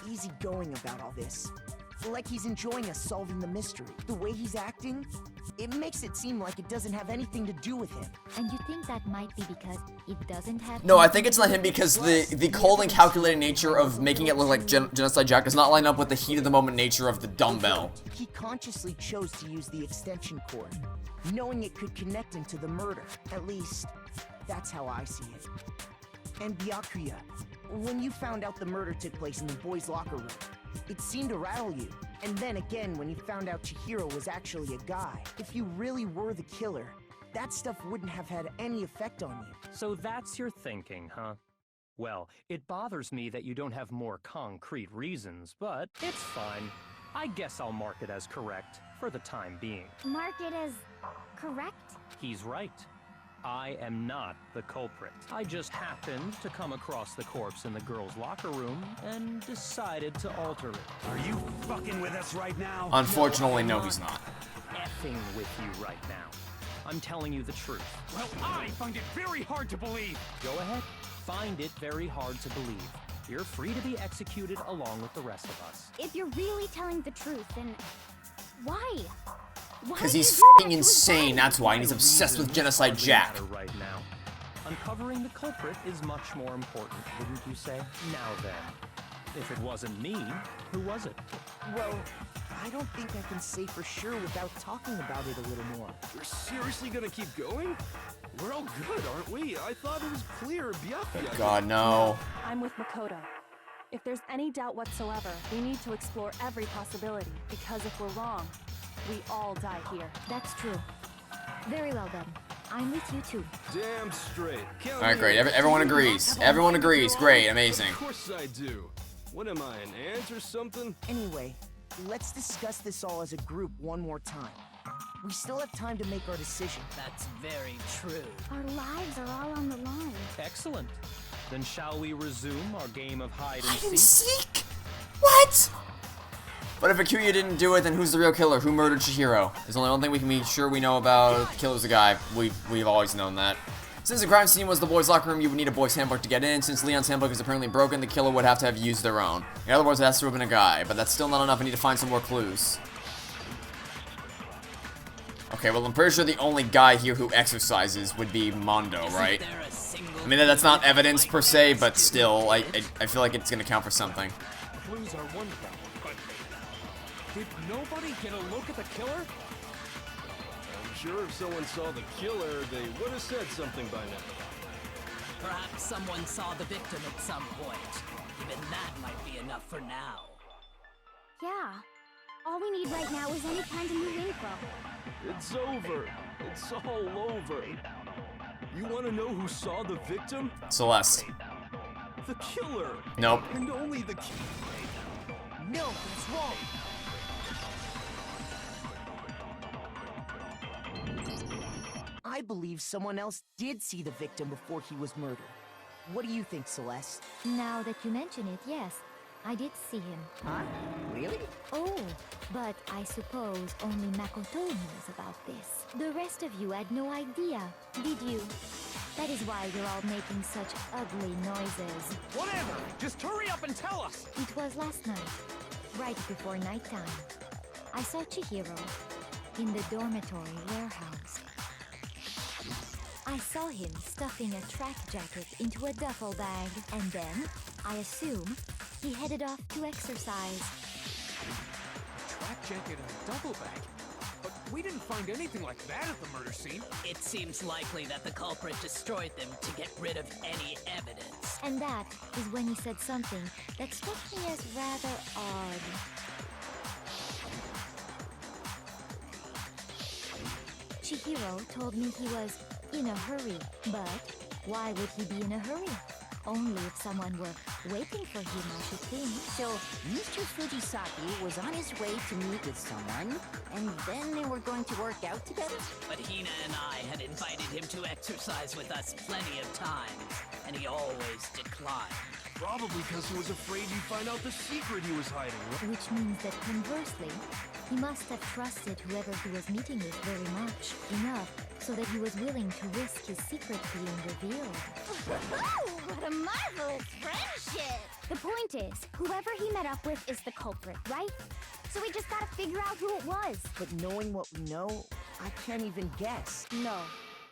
easygoing about all this. Like he's enjoying us solving the mystery. The way he's acting, it makes it seem like it doesn't have anything to do with him. And you think that might be because it doesn't have... No, I think it's not him because the cold and calculated nature of making it look like Genocide Jack does not line up with the heat of the moment nature of the dumbbell. He consciously chose to use the extension cord, knowing it could connect him to the murder. At least, that's how I see it. And Byakuya, when you found out the murder took place in the boys' locker room, it seemed to rattle you. And then again, when you found out Chihiro was actually a guy, if you really were the killer, that stuff wouldn't have had any effect on you. So that's your thinking, huh? Well, it bothers me that you don't have more concrete reasons, but it's fine. I guess I'll mark it as correct for the time being. Mark it as correct? He's right. I am not the culprit. I just happened to come across the corpse in the girls' locker room and decided to alter it. Are you fucking with us right now? Unfortunately, no, he's not. Effing with you right now. I'm telling you the truth. Well, I find it very hard to believe. Go ahead. Find it very hard to believe. You're free to be executed along with the rest of us. If you're really telling the truth, then why? Because he's f***ing insane, that's why, and he's obsessed with Genocide Jack. Right now. Uncovering the culprit is much more important, wouldn't you say? Now then, if it wasn't me, who was it? Well, I don't think I can say for sure without talking about it a little more. We're seriously gonna keep going? We're all good, aren't we? I thought it was clear, Byakuya. God, no. I'm with Makoto. If there's any doubt whatsoever, we need to explore every possibility, because if we're wrong, we all die here. That's true. Very well then. I'm with you too. Damn straight. Alright, great. Everyone agrees. Everyone agrees. Great, amazing. Of course I do. What am I, an ant or something? Anyway, let's discuss this all as a group one more time. We still have time to make our decision. That's very true. Our lives are all on the line. Excellent. Then shall we resume our game of hide and Hide and seek? seek? What? But if Akuya didn't do it, then who's the real killer? Who murdered Chihiro? There's only one thing we can be sure we know about. The killer's a guy. We've always known that. Since the crime scene was the boys' locker room, you would need a boys' handbook to get in. Since Leon's handbook is apparently broken, the killer would have to have used their own. In other words, it has to have been a guy. But that's still not enough. I need to find some more clues. Okay, well, I'm pretty sure the only guy here who exercises would be Mondo, right? I mean, that's not evidence per se, but still, I feel like it's gonna count for something. Clues are one thing, but did nobody get a look at the killer? I'm sure if someone saw the killer, they would have said something by now. Perhaps someone saw the victim at some point. Even that might be enough for now. Yeah. All we need right now is any kind of new info. It's over. It's all over. You want to know who saw the victim? Celeste. The killer. Nope. And only the No, that's wrong. I believe someone else did see the victim before he was murdered. What do you think, Celeste? Now that you mention it, yes. I did see him. Huh? Really? Oh, but I suppose only Makoto knows about this. The rest of you had no idea, did you? That is why you're all making such ugly noises. Whatever! Just hurry up and tell us! It was last night, right before nighttime. I saw Chihiro in the dormitory warehouse. I saw him stuffing a track jacket into a duffel bag, and then, I assume, He headed off to exercise. A track jacket and a duffel bag. But we didn't find anything like that at the murder scene. It seems likely that the culprit destroyed them to get rid of any evidence. And that is when he said something that struck me as rather odd. Chihiro told me he was in a hurry, but why would he be in a hurry? Only if someone were waiting for him, I should think. So, Mr. Fujisaki was on his way to meet with someone, and then they were going to work out together? But Hina and I had invited him to exercise with us plenty of times, and he always declined. Probably because he was afraid you'd find out the secret he was hiding. Which means that conversely, he must have trusted whoever he was meeting with very much, enough, so that he was willing to risk his secret being revealed. What a marvelous friendship! The point is, whoever he met up with is the culprit, right? So we just gotta figure out who it was. But knowing what we know, I can't even guess. No.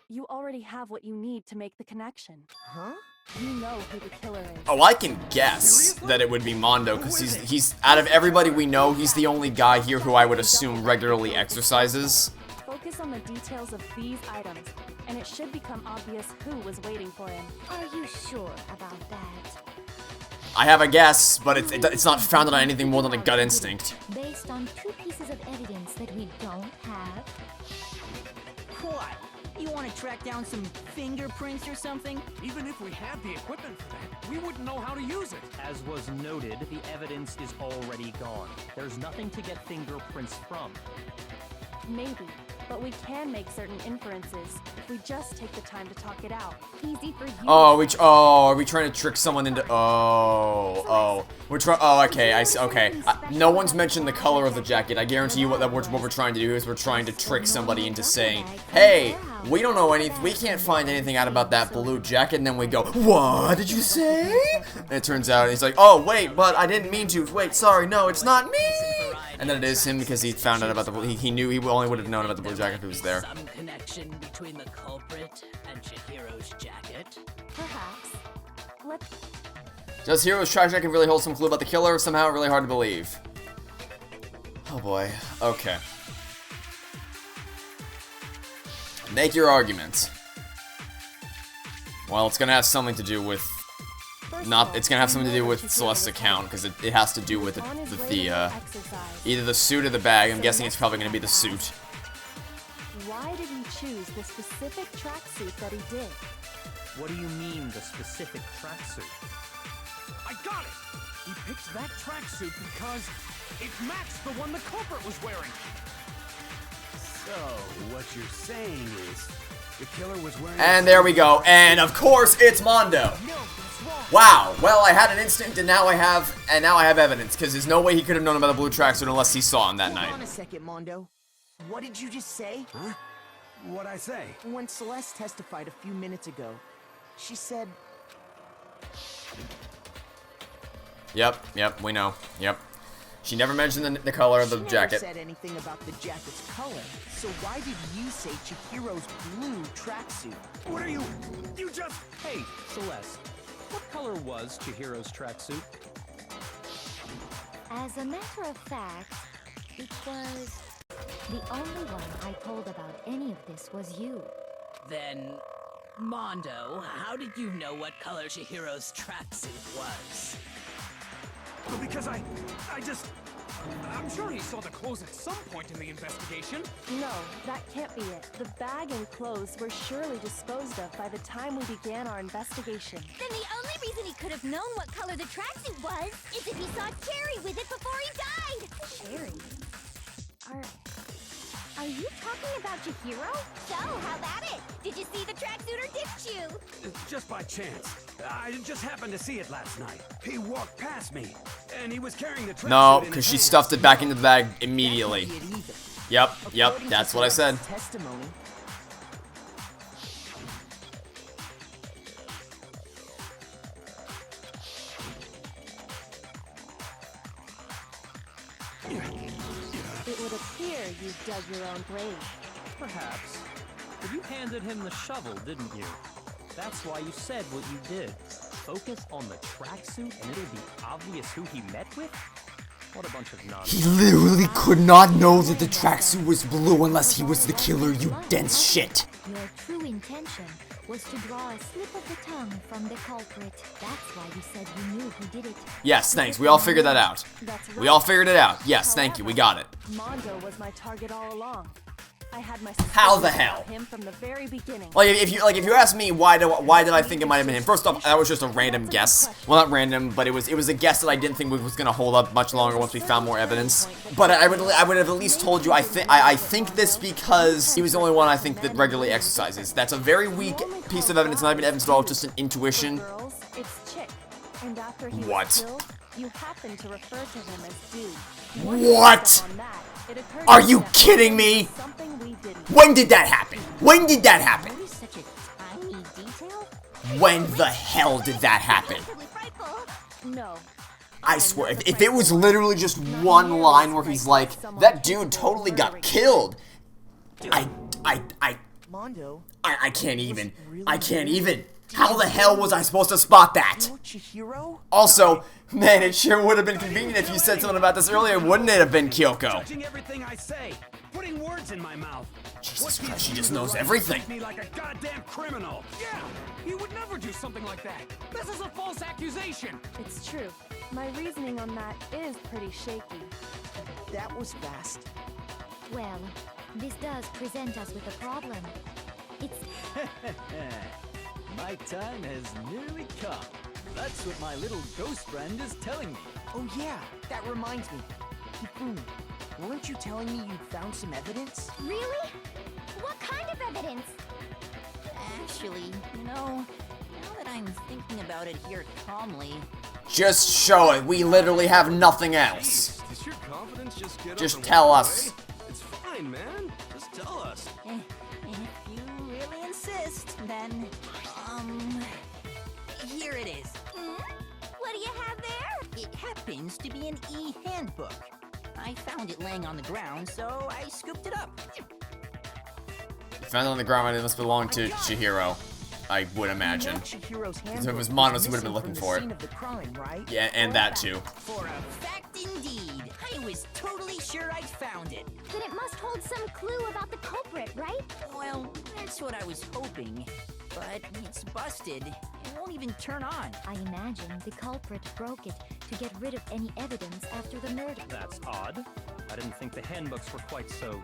You already have what you need to make the connection. Huh? You know who the killer is. Oh, I can guess that it would be Mondo, because he's out of everybody we know, he's the only guy here who I would assume regularly exercises. Focus on the details of these items, and it should become obvious who was waiting for him. Are you sure about that? I have a guess, but it's not founded on anything more than a gut instinct. Based on two pieces of evidence that we don't have? What? You want to track down some fingerprints or something? Even if we had the equipment for that, we wouldn't know how to use it. As was noted, the evidence is already gone. There's nothing to get fingerprints from. Maybe, but we can make certain inferences if we just take the time to talk it out. Easy for you. Oh, are we trying to trick someone into? Okay, I see. Okay, no one's mentioned the color of the jacket. I guarantee you what we're trying to do is we're trying to trick somebody into saying, "Hey, we don't know anything. We can't find anything out about that blue jacket." And then we go, "What did you say?" And it turns out he's like, "Oh, wait, but I didn't mean to. Wait, sorry, no, it's not me." And then it is him because he found out about the blue. He knew he only would have known about the blue jacket if he was there. Some connection between the culprit and Chihiro's jacket? Perhaps. Let's... Does Hiro's track jacket really hold some clue about the killer? Somehow really hard to believe. Oh boy. Okay. Make your argument. Well, it's gonna have something to do with... It's gonna have something to do with Celeste's account, because it has to do with either the suit or the bag. I'm guessing it's probably gonna be the suit. Why did he choose the specific tracksuit that he did? What do you mean, the specific tracksuit? I got it! He picked that tracksuit because it matched the one the culprit was wearing. So, what you're saying is, the killer was wearing... And there we go. And of course, it's Mondo. Wow. Well, I had an instinct, and now I have evidence, because there's no way he could have known about the blue tracksuit unless he saw him that night. Hold on a second, Mondo. What did you just say? Huh? What'd I say? When Celeste testified a few minutes ago, she said... Yep, we know. Yep. She never mentioned the color of the jacket. She never said anything about the jacket's color. So why did you say Chihiro's blue tracksuit? What are you just... Hey, Celeste. What color was Chihiro's tracksuit? As a matter of fact, it was... The only one I told about any of this was you. Then, Mondo, how did you know what color Chihiro's tracksuit was? Because I just... I'm sure he saw the clothes at some point in the investigation. No, that can't be it. The bag and clothes were surely disposed of by the time we began our investigation. Then the only reason he could have known what color the tracksuit was is if he saw Cherry with it before he died! Cherry? Are you talking about Chihiro? So, how about it? Did you see the tracksuit or didn't you? Just by chance. I just happened to see it last night. He walked past me, and he was carrying the tracksuit. No, because she stuffed it back into the bag immediately. Yep, that's what I said. Testimony. It would appear you dug your own grave. Perhaps. But you handed him the shovel, didn't you? That's why you said what you did. focus on the tracksuit and it'll be obvious who he met with? What a bunch of nonsense. He literally could not know that the tracksuit was blue unless he was the killer, you dense shit. Your true intention was to draw a slip of the tongue from the culprit. That's why you said you knew who did it. Yes, thanks. We all figured that out. We all figured it out. Yes, thank you. We got it. Mondo was my target all along. I had my How the hell? him from the very beginning. Like if you ask me why did I think it might have been him? First off, that was just a random guess. Well, not random, but it was a guess that I didn't think was gonna hold up much longer once we found more evidence. But I would have at least told you I think this because he was the only one I think that regularly exercises. That's a very weak piece of evidence, not even evidence at all, just an intuition. It's Chick. And after he What? was killed, you happened to refer to him as Dude. What? Are you kidding me? When did that happen? When did that happen? Such a tiny detail? When the hell did that happen? No. I swear, if it was literally just one line where he's like, that dude totally got killed. Mondo. I can't even. I can't even. How the hell was I supposed to spot that? Chihiro? Also, man, it sure would have been convenient if you said something about this earlier, wouldn't it have been, Kyoko? Judging everything I say, putting words in my mouth. Jesus Christ, she just knows everything. Me like a goddamn criminal. Yeah, he would never do something like that. This is a false accusation. It's true. My reasoning on that is pretty shaky. That was fast. Well, this does present us with a problem. It's... My time has nearly come. That's what my little ghost friend is telling me. Oh yeah, that reminds me. Hifumi, weren't you telling me you'd found some evidence? Really? What kind of evidence? Actually, now that I'm thinking about it here calmly... Just show it. We literally have nothing else. Does your confidence just get Just up and tell walk us. away? It's fine, man. Just tell us. If you really insist, then, here it is. What do you have there? It happens to be an e-handbook. I found it laying on the ground, so I scooped it up. You found it on the ground, it must belong to Chihiro, I would imagine. Chihiro's If it was Monos, he would have been looking for it. Scene of the crime, right? Yeah, and that too. For a fact indeed. I was totally sure I'd found it. Then it must hold some clue about the culprit, right? Well, that's what I was hoping. But it's busted. It won't even turn on. I imagine the culprit broke it to get rid of any evidence after the murder. That's odd. I didn't think the handbooks were quite so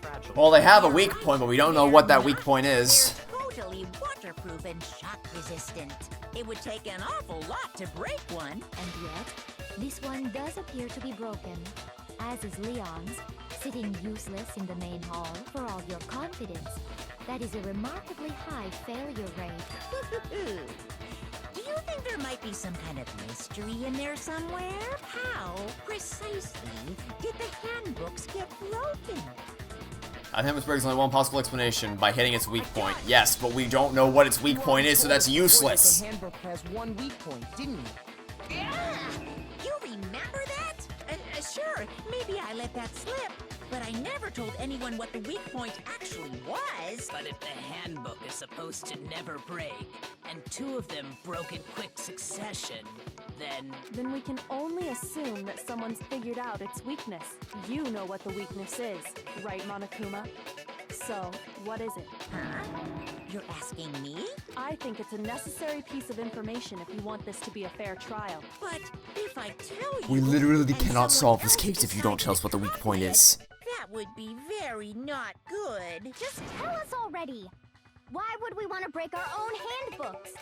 fragile. Well, they have a weak point, but we don't know what that weak point is. They're totally waterproof and shock resistant. It would take an awful lot to break one. And yet, this one does appear to be broken, as is Leon's, sitting useless in the main hall for all your confidence. That is a remarkably high failure rate. Do you think there might be some kind of mystery in there somewhere? How precisely did the handbooks get broken? I think this breaks only one possible explanation, by hitting its weak point. Yes, but we don't know what its weak point is, so that's useless. The handbook has one weak point, didn't you? Yeah! You remember that? Sure, maybe I let that slip. But I never told anyone what the weak point actually was. But if the handbook is supposed to never break, and two of them broke in quick succession, Then we can only assume that someone's figured out its weakness. You know what the weakness is, right, Monokuma? So, what is it? Huh? You're asking me? I think it's a necessary piece of information if you want this to be a fair trial. But if I tell you... We literally cannot solve this case if you don't tell us what the weak point is. That would be very not good. Just tell us already. Why would we want to break our own handbooks?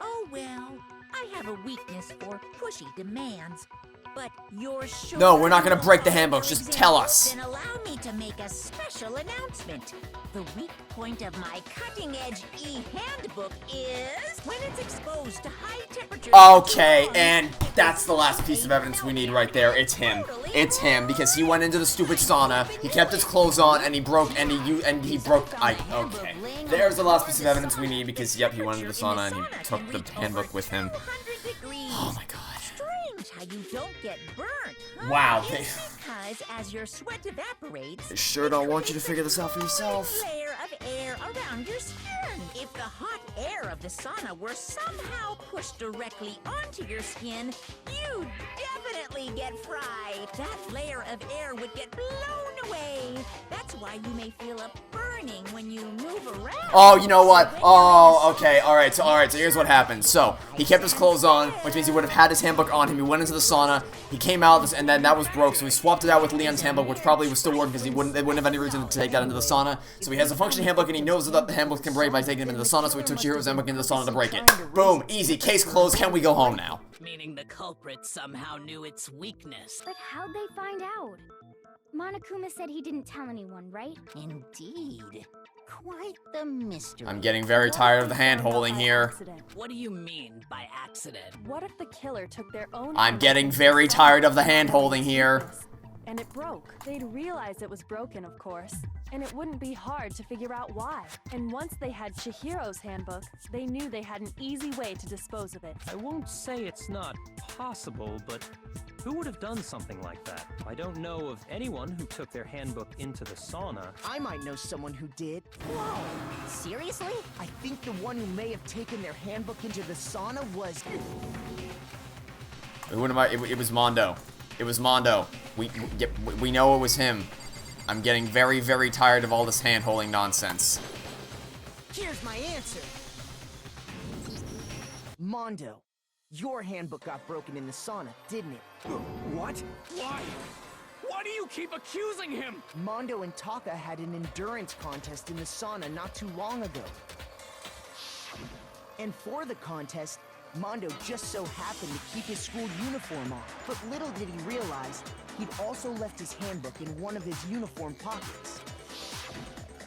Oh well, I have a weakness for pushy demands. But you're sure... No, we're not gonna break the handbooks, just tell us. Then allow me to make a special announcement. The weak point of my cutting-edge e-handbook is when it's exposed to high temperatures... Okay, and that's the last piece of evidence we need right there. It's him. It's him, because he went into the stupid sauna, he kept his clothes on, and he broke, okay. There's the last piece of evidence we need, because, yep, he went into the sauna, and he took the handbook with him. Oh my god. How you don't get burnt, huh? Wow. It's because as your sweat evaporates, They sure don't want you to figure this out for yourself. layer of air around your skin. If the hot air of the sauna were somehow pushed directly onto your skin, you'd definitely get fried. That layer of air would get blown away. That's why you may feel a burning when you move around. Oh, you know what? Oh, okay. All right. So here's what happened. So he kept his clothes on, which means he would have had his handbook on him. He went into the sauna. He came out, and then that was broke. So he swapped it out with Leon's handbook, which probably was still working because they wouldn't have any reason to take that into the sauna. So he has a functioning handbook, and he knows that the handbook can break by taking him into the sauna. So he took Chihiro's handbook into the sauna to break it. Boom. Easy. Case closed. Can we go home now? Meaning the culprit somehow knew its weakness. But how'd they find out? Monokuma said he didn't tell anyone, right? Indeed. Quite the mystery. I'm getting very tired of the hand-holding here. What do you mean by accident? What if the killer took their own... I'm getting very tired of the hand-holding here. And it broke. They'd realize it was broken, of course. And it wouldn't be hard to figure out why. And once they had Chihiro's handbook, they knew they had an easy way to dispose of it. I won't say it's not possible, but who would have done something like that? I don't know of anyone who took their handbook into the sauna. I might know someone who did. Whoa! Seriously? I think the one who may have taken their handbook into the sauna was... It was Mondo. It was Mondo. We know it was him. I'm getting very, very tired of all this hand-holding nonsense. Here's my answer. Mondo, your handbook got broken in the sauna, didn't it? What? Why? Why do you keep accusing him? Mondo and Taka had an endurance contest in the sauna not too long ago. And for the contest, Mondo just so happened to keep his school uniform on. But little did he realize, he'd also left his handbook in one of his uniform pockets.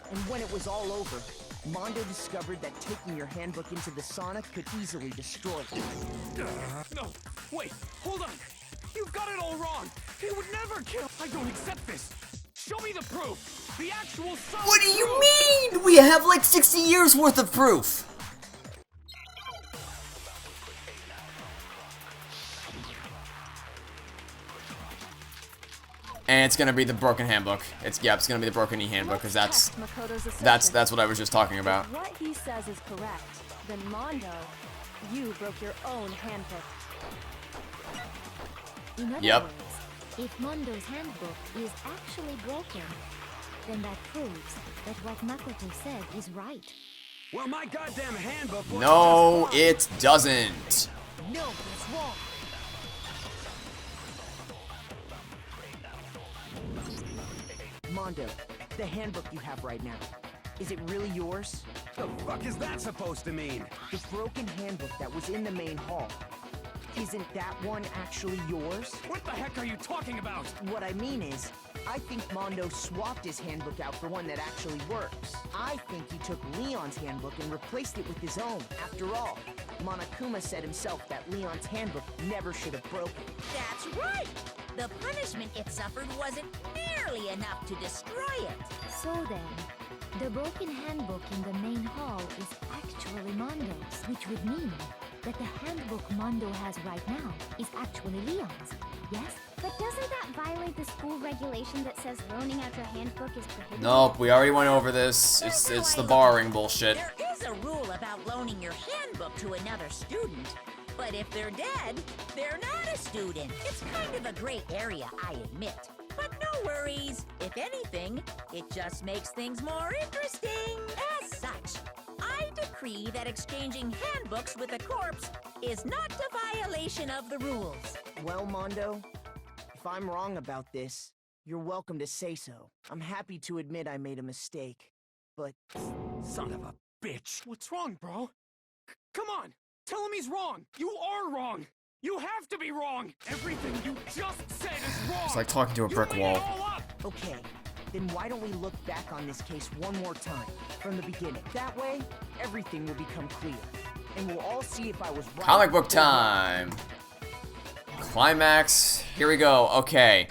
And when it was all over, Mondo discovered that taking your handbook into the sauna could easily destroy it. No, wait, hold on. You've got it all wrong. He would never kill. I don't accept this. Show me the proof. The actual sauna. What do you mean? We have like 60 years worth of proof. And it's gonna be the broken handbook. It's gonna be the broken handbook because that's what I was just talking about. If what he says is correct, then Mondo, you broke your own handbook. In other words, if Mondo's handbook is actually broken, then that proves that what Makoto said is right. Well, my goddamn handbook. No, it doesn't. No, it's wrong. Mondo, the handbook you have right now, is it really yours? The fuck is that supposed to mean? The broken handbook that was in the main hall. Isn't that one actually yours? What the heck are you talking about? What I mean is, I think Mondo swapped his handbook out for one that actually works. I think he took Leon's handbook and replaced it with his own. After all, Monokuma said himself that Leon's handbook never should have broken. That's right! The punishment it suffered wasn't nearly enough to destroy it. So then, the broken handbook in the main hall is actually Mondo's, which would mean that the handbook Mondo has right now is actually Leon's, yes? But doesn't that violate the school regulation that says loaning out your handbook is prohibited? Nope, we already went over this. It's the borrowing bullshit. There is a rule about loaning your handbook to another student, but if they're dead, they're not a student. It's kind of a gray area, I admit. But no worries. If anything, it just makes things more interesting. As such, I decree that exchanging handbooks with a corpse is not a violation of the rules. Well, Mondo, if I'm wrong about this, you're welcome to say so. I'm happy to admit I made a mistake, but... Son of a bitch. What's wrong, bro? Come on, tell him he's wrong. You are wrong. You have to be wrong. Everything you just said is wrong. It's like talking to a brick wall. Okay, then why don't we look back on this case one more time, from the beginning. That way, everything will become clear. And we'll all see if I was right. Comic book time. Climax. Here we go. Okay.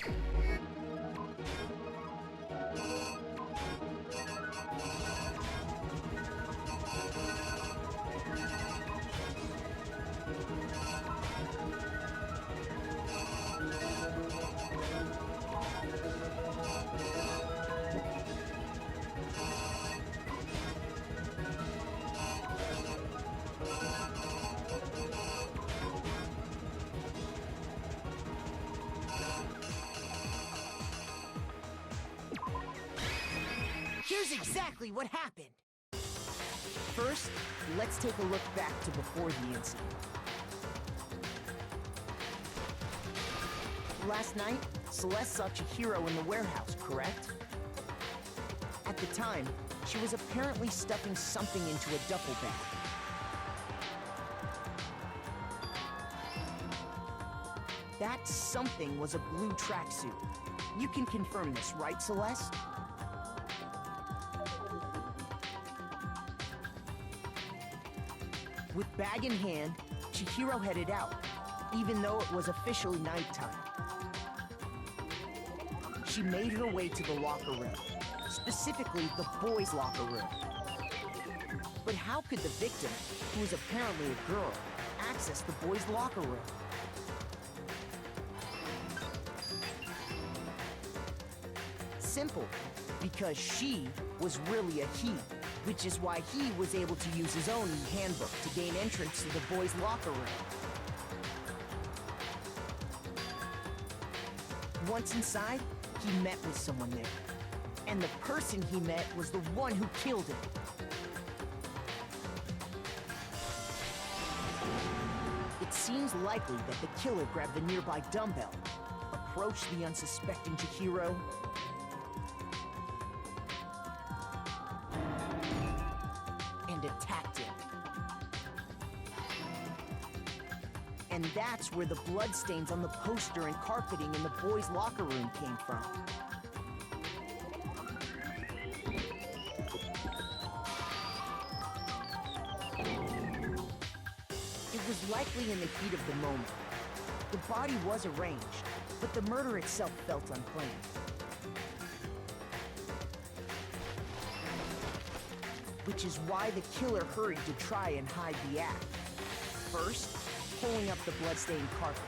exactly what happened. First, let's take a look back to before the incident. Last night, Celeste saw Chihiro in the warehouse, correct? At the time, she was apparently stuffing something into a duffel bag. That something was a blue tracksuit. You can confirm this, right, Celeste? With bag in hand, Chihiro headed out, even though it was officially nighttime. She made her way to the locker room, specifically the boys' locker room. But how could the victim, who was apparently a girl, access the boys' locker room? Simple, because she was really a he, which is why he was able to use his own handbook to gain entrance to the boys' locker room. Once inside, he met with someone there. And the person he met was the one who killed him. It seems likely that the killer grabbed the nearby dumbbell, approached the unsuspecting Chihiro, and attacked him. And that's where the bloodstains on the poster and carpeting in the boys' locker room came from. It was likely in the heat of the moment. The body was arranged, but the murder itself felt unplanned. Which is why the killer hurried to try and hide the act. First, pulling up the bloodstained carpet.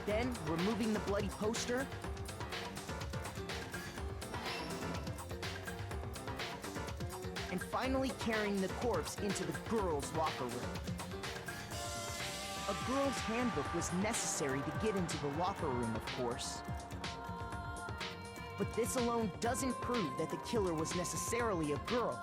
Then, removing the bloody poster. And finally carrying the corpse into the girls' locker room. A girl's handbook was necessary to get into the locker room, of course. But this alone doesn't prove that the killer was necessarily a girl.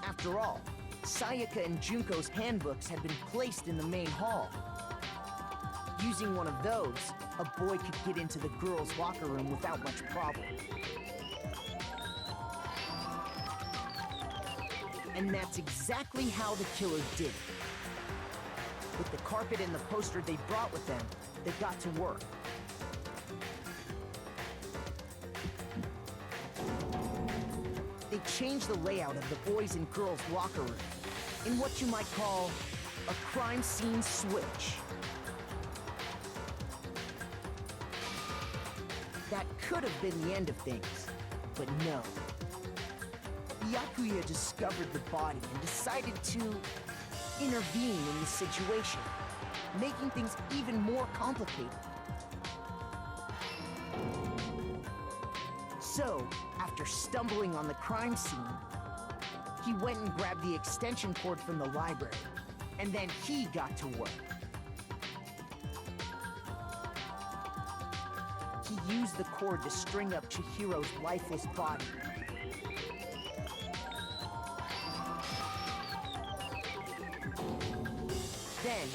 After all, Sayaka and Junko's handbooks had been placed in the main hall. Using one of those, a boy could get into the girls' locker room without much problem. And that's exactly how the killer did it. With the carpet and the poster they brought with them, they got to work. They changed the layout of the boys' and girls' locker room in what you might call a crime scene switch. That could have been the end of things, but no. Byakuya discovered the body and decided to intervene in the situation, making things even more complicated. So, after stumbling on the crime scene, he went and grabbed the extension cord from the library, and then he got to work. He used the cord to string up Chihiro's lifeless body. Then,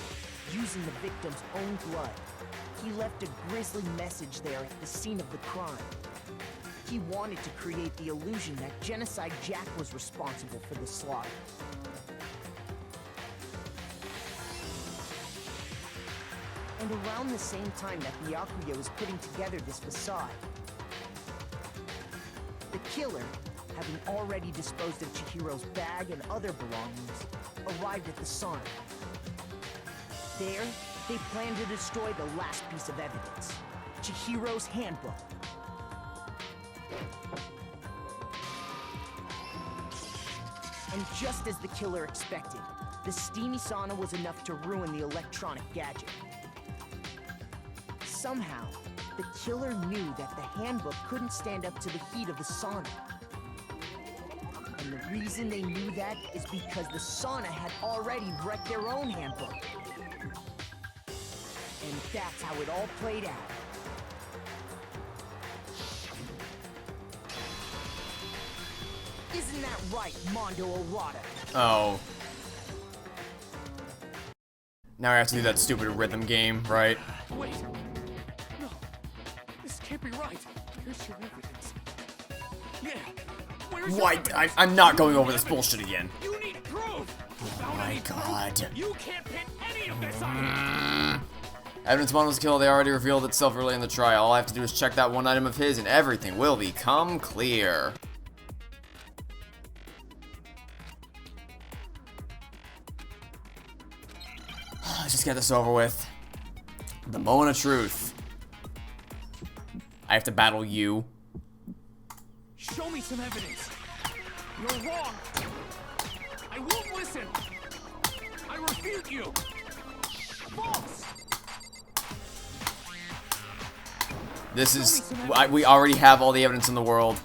using the victim's own blood, he left a grisly message there at the scene of the crime. He wanted to create the illusion that Genocide Jack was responsible for the slaughter. And around the same time that Byakuya was putting together this facade, the killer, having already disposed of Chihiro's bag and other belongings, arrived at the sauna. There, they planned to destroy the last piece of evidence, Chihiro's handbook. And just as the killer expected, the steamy sauna was enough to ruin the electronic gadget. Somehow, the killer knew that the handbook couldn't stand up to the heat of the sauna. And the reason they knew that is because the sauna had already wrecked their own handbook. And that's how it all played out. Isn't that right, Mondo Owada? Oh. Now I have to do that stupid rhythm game, right? Wait. No. This can't be right. Here's your evidence. Yeah. Where's your What? evidence? I'm not going over this bullshit again. You need proof. Oh my god. You can't pin any of this on. Evidence Mondo's kill, they already revealed itself early in the trial. All I have to do is check that one item of his and everything will become clear. Let's just get this over with. The moment of truth. I have to battle you. Show me some evidence. You're wrong. I won't listen. I refute you. False. This is... we already have all the evidence in the world.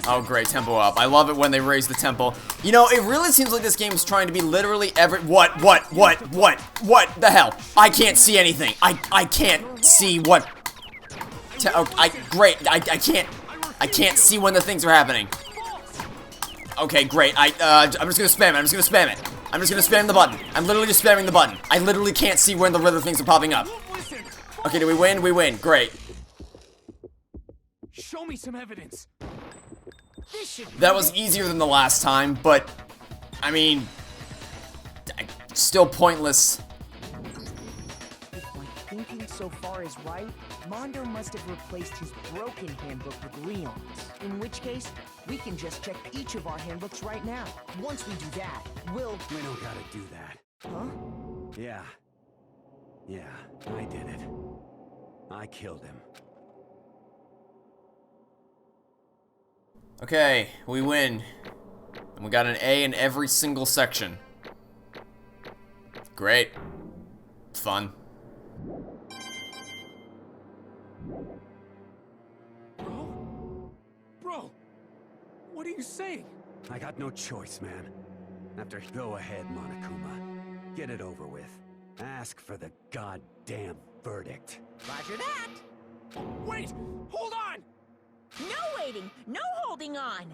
Oh, great. Tempo up. I love it when they raise the tempo. You know, it really seems like this game is trying to be literally What the hell? I can't see anything. I can't see what... Great. I can't see when the things are happening. Okay, great. I'm just gonna spam it. I'm just gonna spam the button. I'm literally just spamming the button. I literally can't see when the other things are popping up. Okay, do we win? We win. Great. Show me some evidence. That was easier than the last time, but... I mean... still pointless. If my thinking so far is right, Mondo must have replaced his broken handbook with Leon's. In which case, we can just check each of our handbooks right now. Once we do that, We don't gotta do that. Huh? Yeah. Yeah, I did it. I killed him. Okay, we win. And we got an A in every single section. Great. Fun. Bro, what are you saying? I got no choice, man. After go ahead, Monokuma. Get it over with. Ask for the goddamn verdict. Roger that. Wait! Hold on! No waiting, no holding on.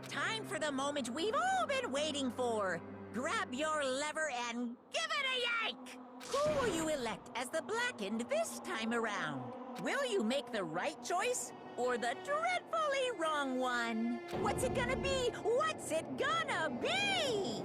Time for the moment we've all been waiting for. Grab your lever and give it a yank! Who will you elect as the Blackened this time around? Will you make the right choice or the dreadfully wrong one? What's it gonna be? What's it gonna be?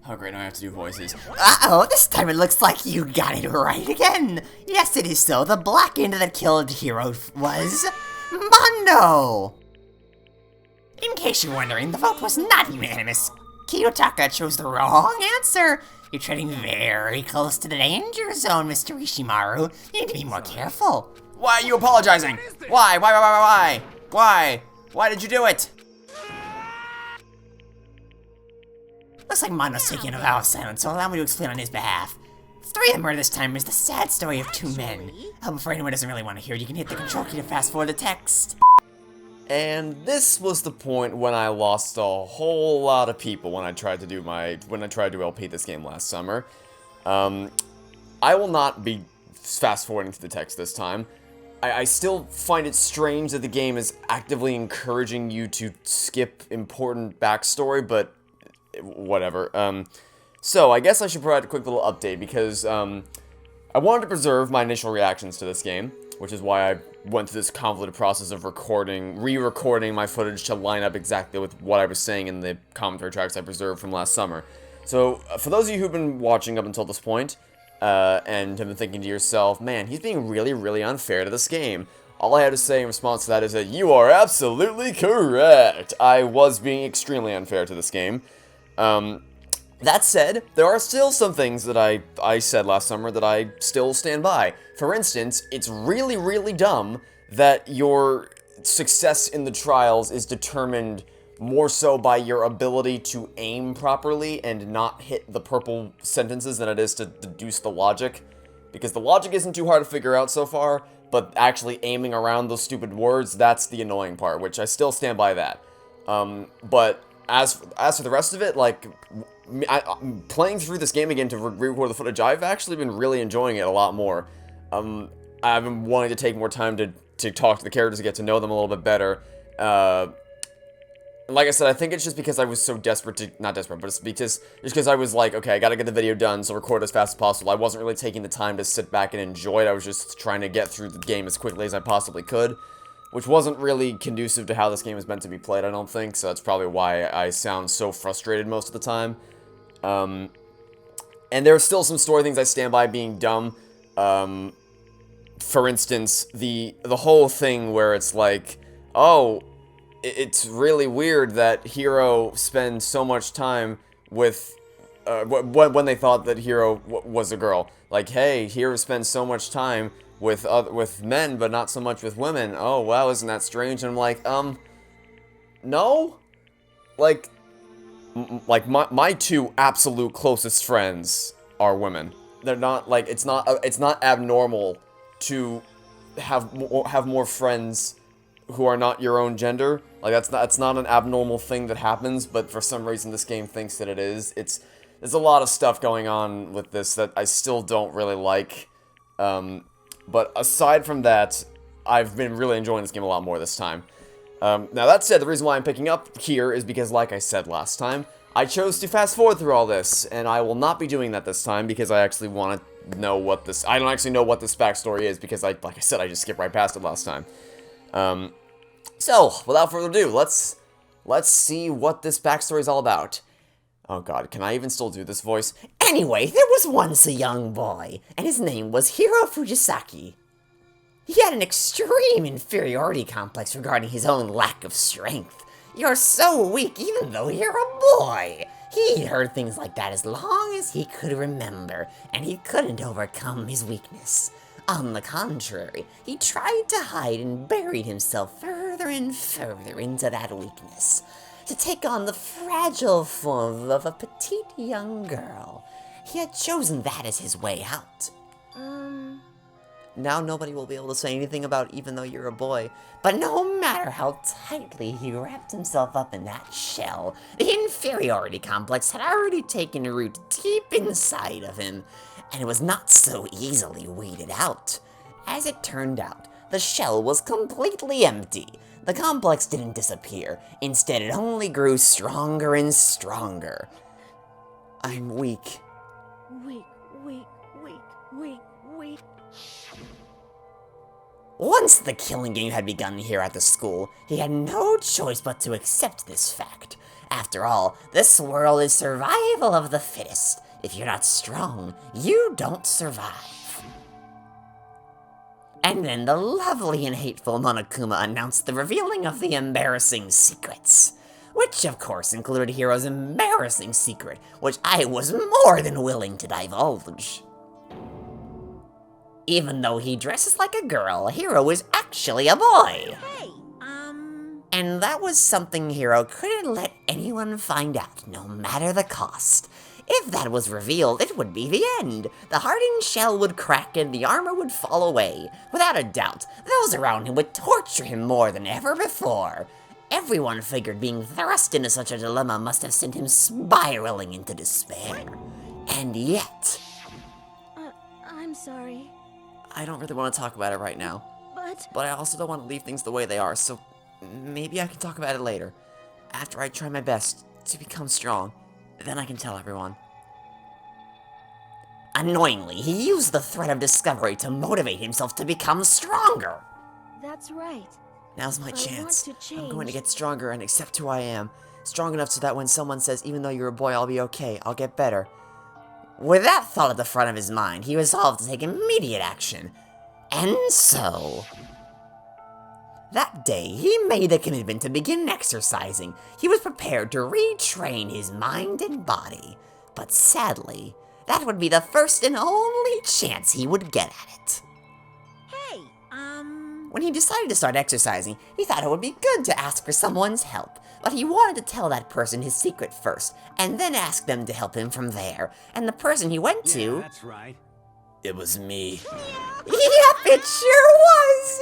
Oh great, now I have to do voices. Uh-oh, this time it looks like you got it right again. Yes, it is so. The Blackened that killed Hero was Mondo. In case you're wondering, the vote was not unanimous. Kiyotaka chose the wrong answer. You're treading very close to the danger zone, Mr. Ishimaru. You need to be more careful. Why are you apologizing? Why? Why did you do it? Looks like Mondo's taking a vow of silence, so allow me to explain on his behalf. The story of the murder this time is the sad story of two men. For anyone who doesn't really want to hear it, you can hit the control key to fast forward the text. And this was the point when I lost a whole lot of people when I tried to do LP this game last summer. I will not be fast forwarding to the text this time. I still find it strange that the game is actively encouraging you to skip important backstory, but whatever. So I guess I should provide a quick little update because I wanted to preserve my initial reactions to this game, which is why I went through this convoluted process of re-recording my footage to line up exactly with what I was saying in the commentary tracks I preserved from last summer. So for those of you who've been watching up until this point, and have been thinking to yourself, man, he's being really, really unfair to this game. All I have to say in response to that is that you are absolutely correct. I was being extremely unfair to this game. That said, there are still some things that I said last summer that I still stand by. For instance, it's really, really dumb that your success in the trials is determined more so by your ability to aim properly and not hit the purple sentences than it is to deduce the logic. Because the logic isn't too hard to figure out so far, but actually aiming around those stupid words, that's the annoying part, which I still stand by that. But as for the rest of it, like, playing through this game again to re-record the footage, I've actually been really enjoying it a lot more. I've been wanting to take more time to talk to the characters and get to know them a little bit better. Like I said, I think it's just because I was so desperate to, not desperate, but it's because I was like, okay, I gotta get the video done, so record as fast as possible. I wasn't really taking the time to sit back and enjoy it. I was just trying to get through the game as quickly as I possibly could, which wasn't really conducive to how this game is meant to be played, I don't think, so that's probably why I sound so frustrated most of the time. And there are still some story things I stand by being dumb. For instance, the whole thing where it's like, oh, it's really weird that Hiro spends so much time with, when they thought that Hiro was a girl. Like, hey, Hiro spends so much time with men, but not so much with women. Oh, wow, isn't that strange? And I'm like, no? Like my two absolute closest friends are women. They're not, like, it's not abnormal to have more friends who are not your own gender. Like, that's not an abnormal thing that happens, but for some reason this game thinks that it is. There's a lot of stuff going on with this that I still don't really like. But aside from that, I've been really enjoying this game a lot more this time. Now that said, the reason why I'm picking up here is because, like I said last time, I chose to fast forward through all this, and I will not be doing that this time because I actually want to know what this... I don't actually know what this backstory is because, like I said, I just skipped right past it last time. So, without further ado, let's see what this backstory is all about. Oh god, can I even still do this voice? Anyway, there was once a young boy, and his name was Hiro Fujisaki. He had an extreme inferiority complex regarding his own lack of strength. You're so weak even though you're a boy. He heard things like that as long as he could remember, and he couldn't overcome his weakness. On the contrary, he tried to hide and buried himself further and further into that weakness, to take on the fragile form of a petite young girl. He had chosen that as his way out. Now nobody will be able to say anything about even though you're a boy, but no matter how tightly he wrapped himself up in that shell, the inferiority complex had already taken root deep inside of him, and it was not so easily weeded out. As it turned out, the shell was completely empty. The complex didn't disappear. Instead, it only grew stronger and stronger. I'm weak. Weak. Once the killing game had begun here at the school, he had no choice but to accept this fact. After all, this world is survival of the fittest. If you're not strong, you don't survive. And then the lovely and hateful Monokuma announced the revealing of the embarrassing secrets. Which, of course, included Hiro's embarrassing secret, which I was more than willing to divulge. Even though he dresses like a girl, Hiro is actually a boy. Hey, And that was something Hiro couldn't let anyone find out, no matter the cost. If that was revealed, it would be the end. The hardened shell would crack and the armor would fall away. Without a doubt, those around him would torture him more than ever before. Everyone figured being thrust into such a dilemma must have sent him spiraling into despair. And yet... I'm sorry. I don't really want to talk about it right now. But I also don't want to leave things the way they are, so maybe I can talk about it later. After I try my best to become strong, then I can tell everyone. Annoyingly, he used the threat of discovery to motivate himself to become stronger. That's right. Now's my chance. Want to change. I'm going to get stronger and accept who I am. Strong enough so that when someone says, even though you're a boy, I'll be okay, I'll get better. With that thought at the front of his mind, he resolved to take immediate action. And so... that day, he made a commitment to begin exercising. He was prepared to retrain his mind and body. But sadly, that would be the first and only chance he would get at it. Hey, When he decided to start exercising, he thought it would be good to ask for someone's help. But he wanted to tell that person his secret first, and then ask them to help him from there. And the person he went to... That's right. It was me. Yep, It sure was!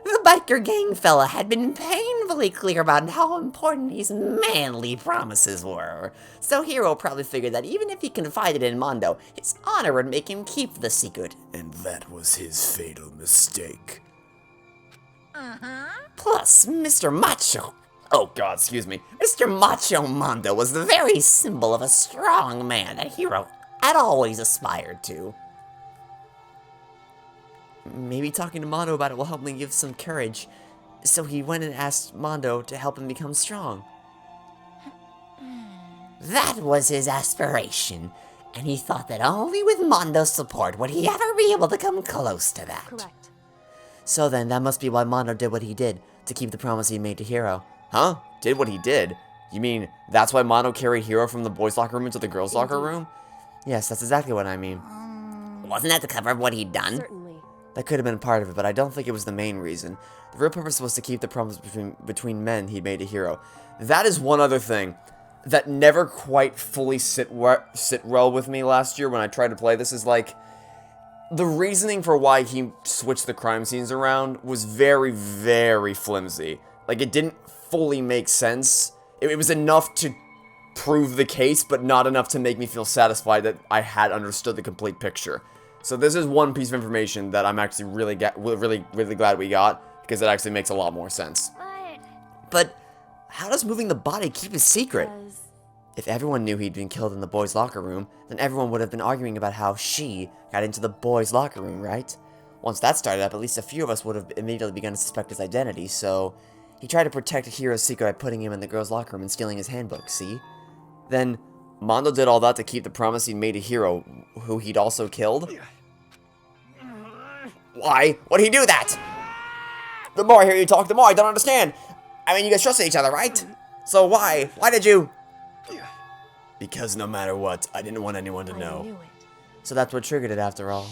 The biker gang fella had been painfully clear about how important his manly promises were. So Hiro probably figured that even if he confided in Mondo, his honor would make him keep the secret. And that was his fatal mistake. Plus, Mr. Macho... Oh god, excuse me. Mr. Macho Mondo was the very symbol of a strong man that Hiro had always aspired to. Maybe talking to Mondo about it will help me give some courage. So he went and asked Mondo to help him become strong. That was his aspiration, and he thought that only with Mondo's support would he ever be able to come close to that. Correct. So then, that must be why Mondo did what he did, to keep the promise he made to Hiro. Huh? Did what he did? You mean that's why Mondo carried Hiro from the boys' locker room into the girls' locker room? Yes, that's exactly what I mean. Wasn't that the cover of what he'd done? Certainly. That could have been part of it, but I don't think it was the main reason. The real purpose was to keep the promise between men he'd made to Hiro. That is one other thing that never quite fully sit well with me last year when I tried to play this is like, the reasoning for why he switched the crime scenes around was very, very flimsy. Like, it didn't fully make sense. It was enough to prove the case, but not enough to make me feel satisfied that I had understood the complete picture. So this is one piece of information that I'm actually really glad we got, because it actually makes a lot more sense. But how does moving the body keep a secret? If everyone knew he'd been killed in the boys' locker room, then everyone would have been arguing about how she got into the boys' locker room, right? Once that started up, at least a few of us would have immediately begun to suspect his identity, so... He tried to protect Hiro's secret by putting him in the girls' locker room and stealing his handbook, see? Then, Mondo did all that to keep the promise he made to Hiro, who he'd also killed? Why? Why'd he do that? The more I hear you talk, the more I don't understand. I mean, you guys trusted each other, right? So why? Why did you? Because no matter what, I didn't want anyone to I know. knew it. So that's what triggered it after all.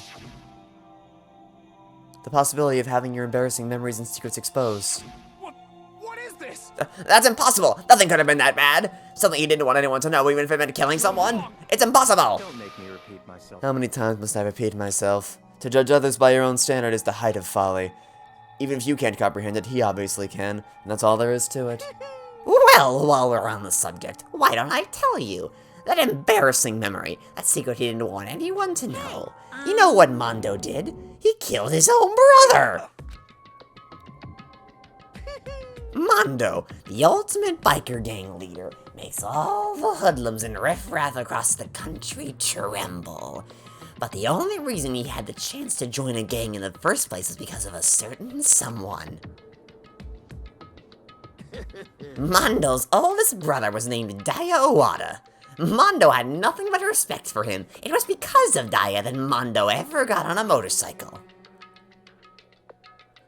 The possibility of having your embarrassing memories and secrets exposed. What is this? That's impossible! Nothing could have been that bad! Something you didn't want anyone to know, even if it meant killing someone! It's impossible! Don't make me repeat myself. How many times must I repeat myself? To judge others by your own standard is the height of folly. Even if you can't comprehend it, he obviously can, and that's all there is to it. Well, while we're on the subject, why don't I tell you? That embarrassing memory, that secret he didn't want anyone to know. You know what Mondo did? He killed his own brother! Mondo, the ultimate biker gang leader, makes all the hoodlums and riffraff across the country tremble. But the only reason he had the chance to join a gang in the first place was because of a certain someone. Mondo's oldest brother was named Daya Owada. Mondo had nothing but respect for him. It was because of Daya that Mondo ever got on a motorcycle.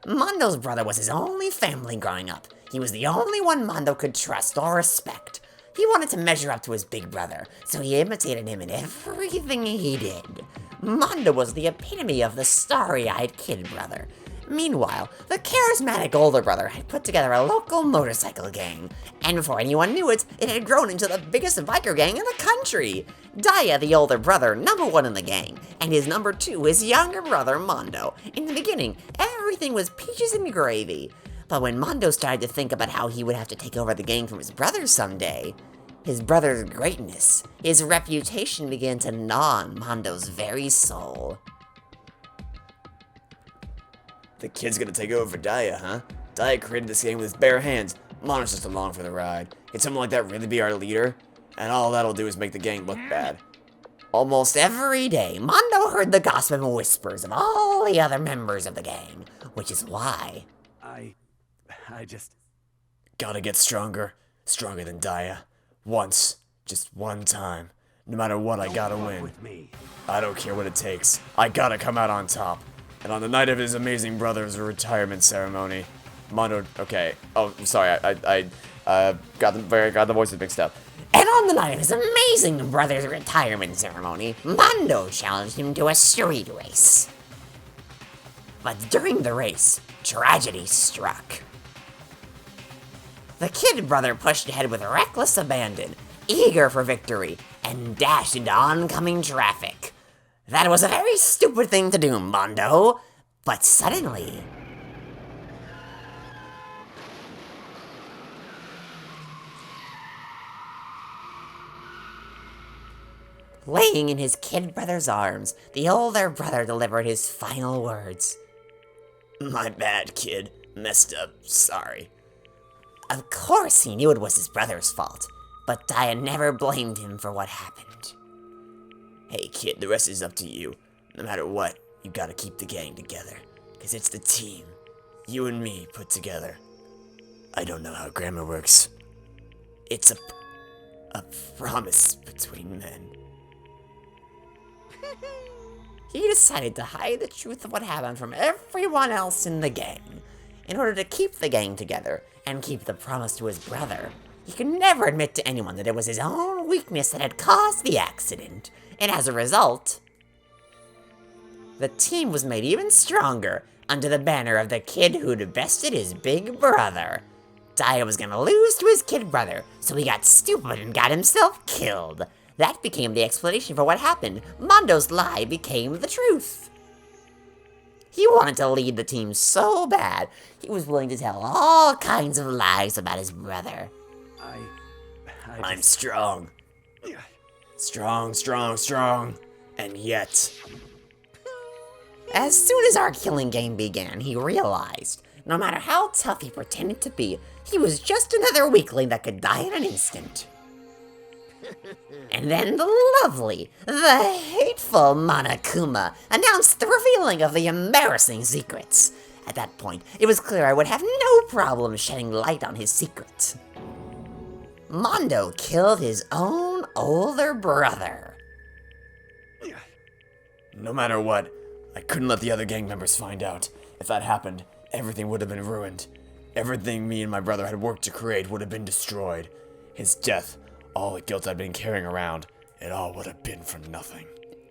Mondo's brother was his only family growing up. He was the only one Mondo could trust or respect. He wanted to measure up to his big brother, so he imitated him in everything he did. Mondo was the epitome of the starry-eyed kid brother. Meanwhile, the charismatic older brother had put together a local motorcycle gang, and before anyone knew it, it had grown into the biggest biker gang in the country. Daya, the older brother, #1 in the gang, and his #2, his younger brother, Mondo. In the beginning, everything was peaches and gravy. But when Mondo started to think about how he would have to take over the gang from his brother someday, his brother's greatness, his reputation began to gnaw on Mondo's very soul. The kid's gonna take over for Daya, huh? Daya created this gang with his bare hands. Mondo's just along for the ride. Can someone like that really be our leader? And all that'll do is make the gang look bad. Almost every day, Mondo heard the gossip and whispers of all the other members of the gang, which is why... I just... Gotta get stronger. Stronger than Daya. Once. Just one time. No matter what, I gotta win. I don't care what it takes. I gotta come out on top. And on the night of his amazing brother's retirement ceremony, Mondo... Okay. Oh, I'm sorry. I got the voices mixed up. And on the night of his amazing brother's retirement ceremony, Mondo challenged him to a street race. But during the race, tragedy struck. The kid brother pushed ahead with reckless abandon, eager for victory, and dashed into oncoming traffic. That was a very stupid thing to do, Mondo. But suddenly... laying in his kid brother's arms, the older brother delivered his final words. My bad, kid. Messed up. Sorry. Of course he knew it was his brother's fault, but Daya never blamed him for what happened. Hey, kid, the rest is up to you. No matter what, you gotta keep the gang together. Because it's the team. You and me put together. I don't know how grammar works. It's a promise between men. He decided to hide the truth of what happened from everyone else in the gang, in order to keep the gang together and keep the promise to his brother. He could never admit to anyone that it was his own weakness that had caused the accident, and as a result, the team was made even stronger under the banner of the kid who'd bested his big brother. Daya was gonna lose to his kid brother, so he got stupid and got himself killed. That became the explanation for what happened. Mondo's lie became the truth. He wanted to lead the team so bad, he was willing to tell all kinds of lies about his brother. I'm strong. Strong. And yet... As soon as our killing game began, he realized, no matter how tough he pretended to be, he was just another weakling that could die in an instant. And then the lovely, the hateful Monokuma announced the revealing of the embarrassing secrets. At that point, it was clear I would have no problem shedding light on his secret. Mondo killed his own older brother. No matter what, I couldn't let the other gang members find out. If that happened, everything would have been ruined. Everything me and my brother had worked to create would have been destroyed. His death, all the guilt I'd been carrying around, it all would have been for nothing.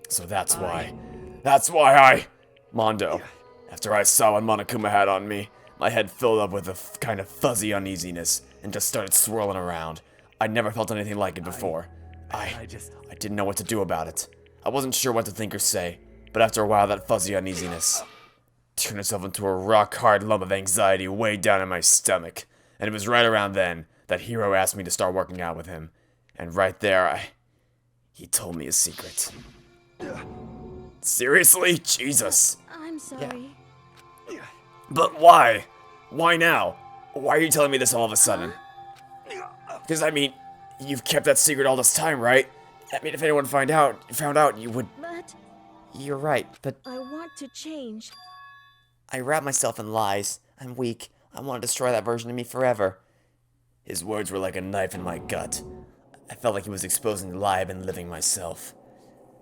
So that's why I... Mondo, after I saw what Monokuma had on me, my head filled up with a kind of fuzzy uneasiness and just started swirling around. I'd never felt anything like it before. I didn't know what to do about it. I wasn't sure what to think or say, but after a while that fuzzy uneasiness turned itself into a rock-hard lump of anxiety way down in my stomach. And it was right around then that Hiro asked me to start working out with him. And right there, he told me a secret. Seriously? Jesus. I'm sorry. Yeah. But why? Why now? Why are you telling me this all of a sudden? Because, I mean, you've kept that secret all this time, right? I mean, if anyone found out, you would... But... You're right, but... I want to change. I wrap myself in lies. I'm weak. I want to destroy that version of me forever. His words were like a knife in my gut. I felt like he was exposing the lie I've been living myself.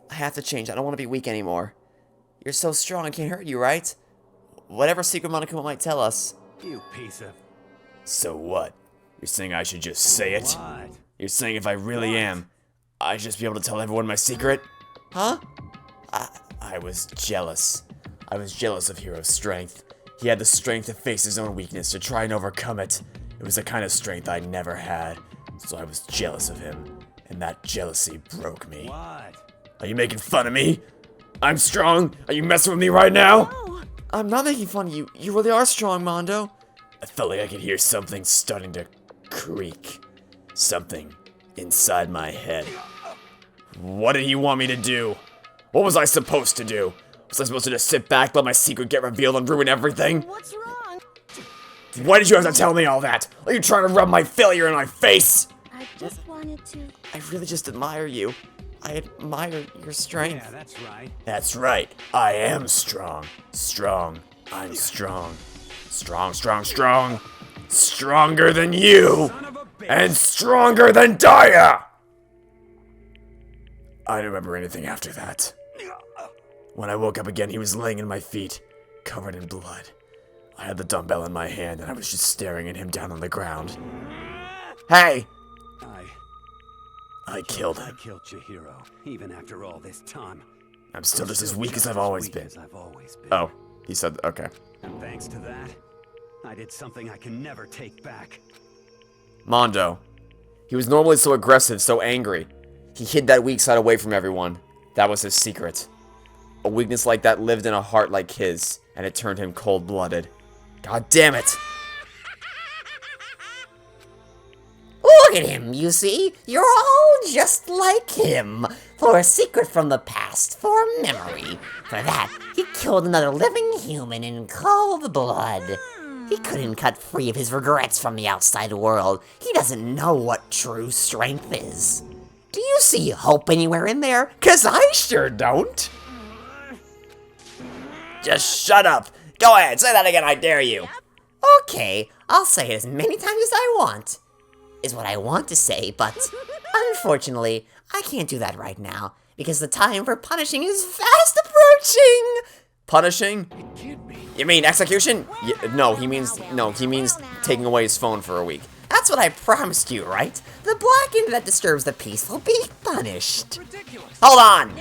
I have to change. I don't want to be weak anymore. You're so strong, I can't hurt you, right? Whatever secret Monokuma might tell us. You piece of... So what? You're saying I should just say it? What? You're saying if I really am, I should just be able to tell everyone my secret? Huh? I was jealous. I was jealous of Hiro's strength. He had the strength to face his own weakness, to try and overcome it. It was the kind of strength I never had. So I was jealous of him, and that jealousy broke me. What? Are you making fun of me? I'm strong? Are you messing with me right now? No. I'm not making fun of you. You really are strong, Mondo. I felt like I could hear something starting to creak. Something inside my head. What did he want me to do? What was I supposed to do? Was I supposed to just sit back, let my secret get revealed, and ruin everything? What's wrong? Why did you have to tell me all that? Are you trying to rub my failure in my face? I just wanted to... I really just admire you. I admire your strength. Yeah, that's right. That's right. I am strong. Strong. I'm strong. Strong. Stronger than you! And stronger than Daya! I don't remember anything after that. When I woke up again, he was laying at my feet, covered in blood. I had the dumbbell in my hand, and I was just staring at him down on the ground. Hey! I killed him. I killed Chihiro, even after all this time. I'm still just as weak as I've always been. Oh, he said, okay. And thanks to that, I did something I can never take back. Mondo. He was normally so aggressive, so angry. He hid that weak side away from everyone. That was his secret. A weakness like that lived in a heart like his, and it turned him cold-blooded. God damn it! Look at him, you see? You're all just like him. For a secret from the past, for a memory. For that, he killed another living human in cold blood. He couldn't cut free of his regrets from the outside world. He doesn't know what true strength is. Do you see hope anywhere in there? 'Cause I sure don't. Just shut up! Go ahead, say that again, I dare you! Okay, I'll say it as many times as I want. Is what I want to say, but unfortunately, I can't do that right now, because the time for punishing is fast approaching! Punishing? You mean execution? No, he means taking away his phone for a week. That's what I promised you, right? The black end that disturbs the peace will be punished. Ridiculous. Hold on!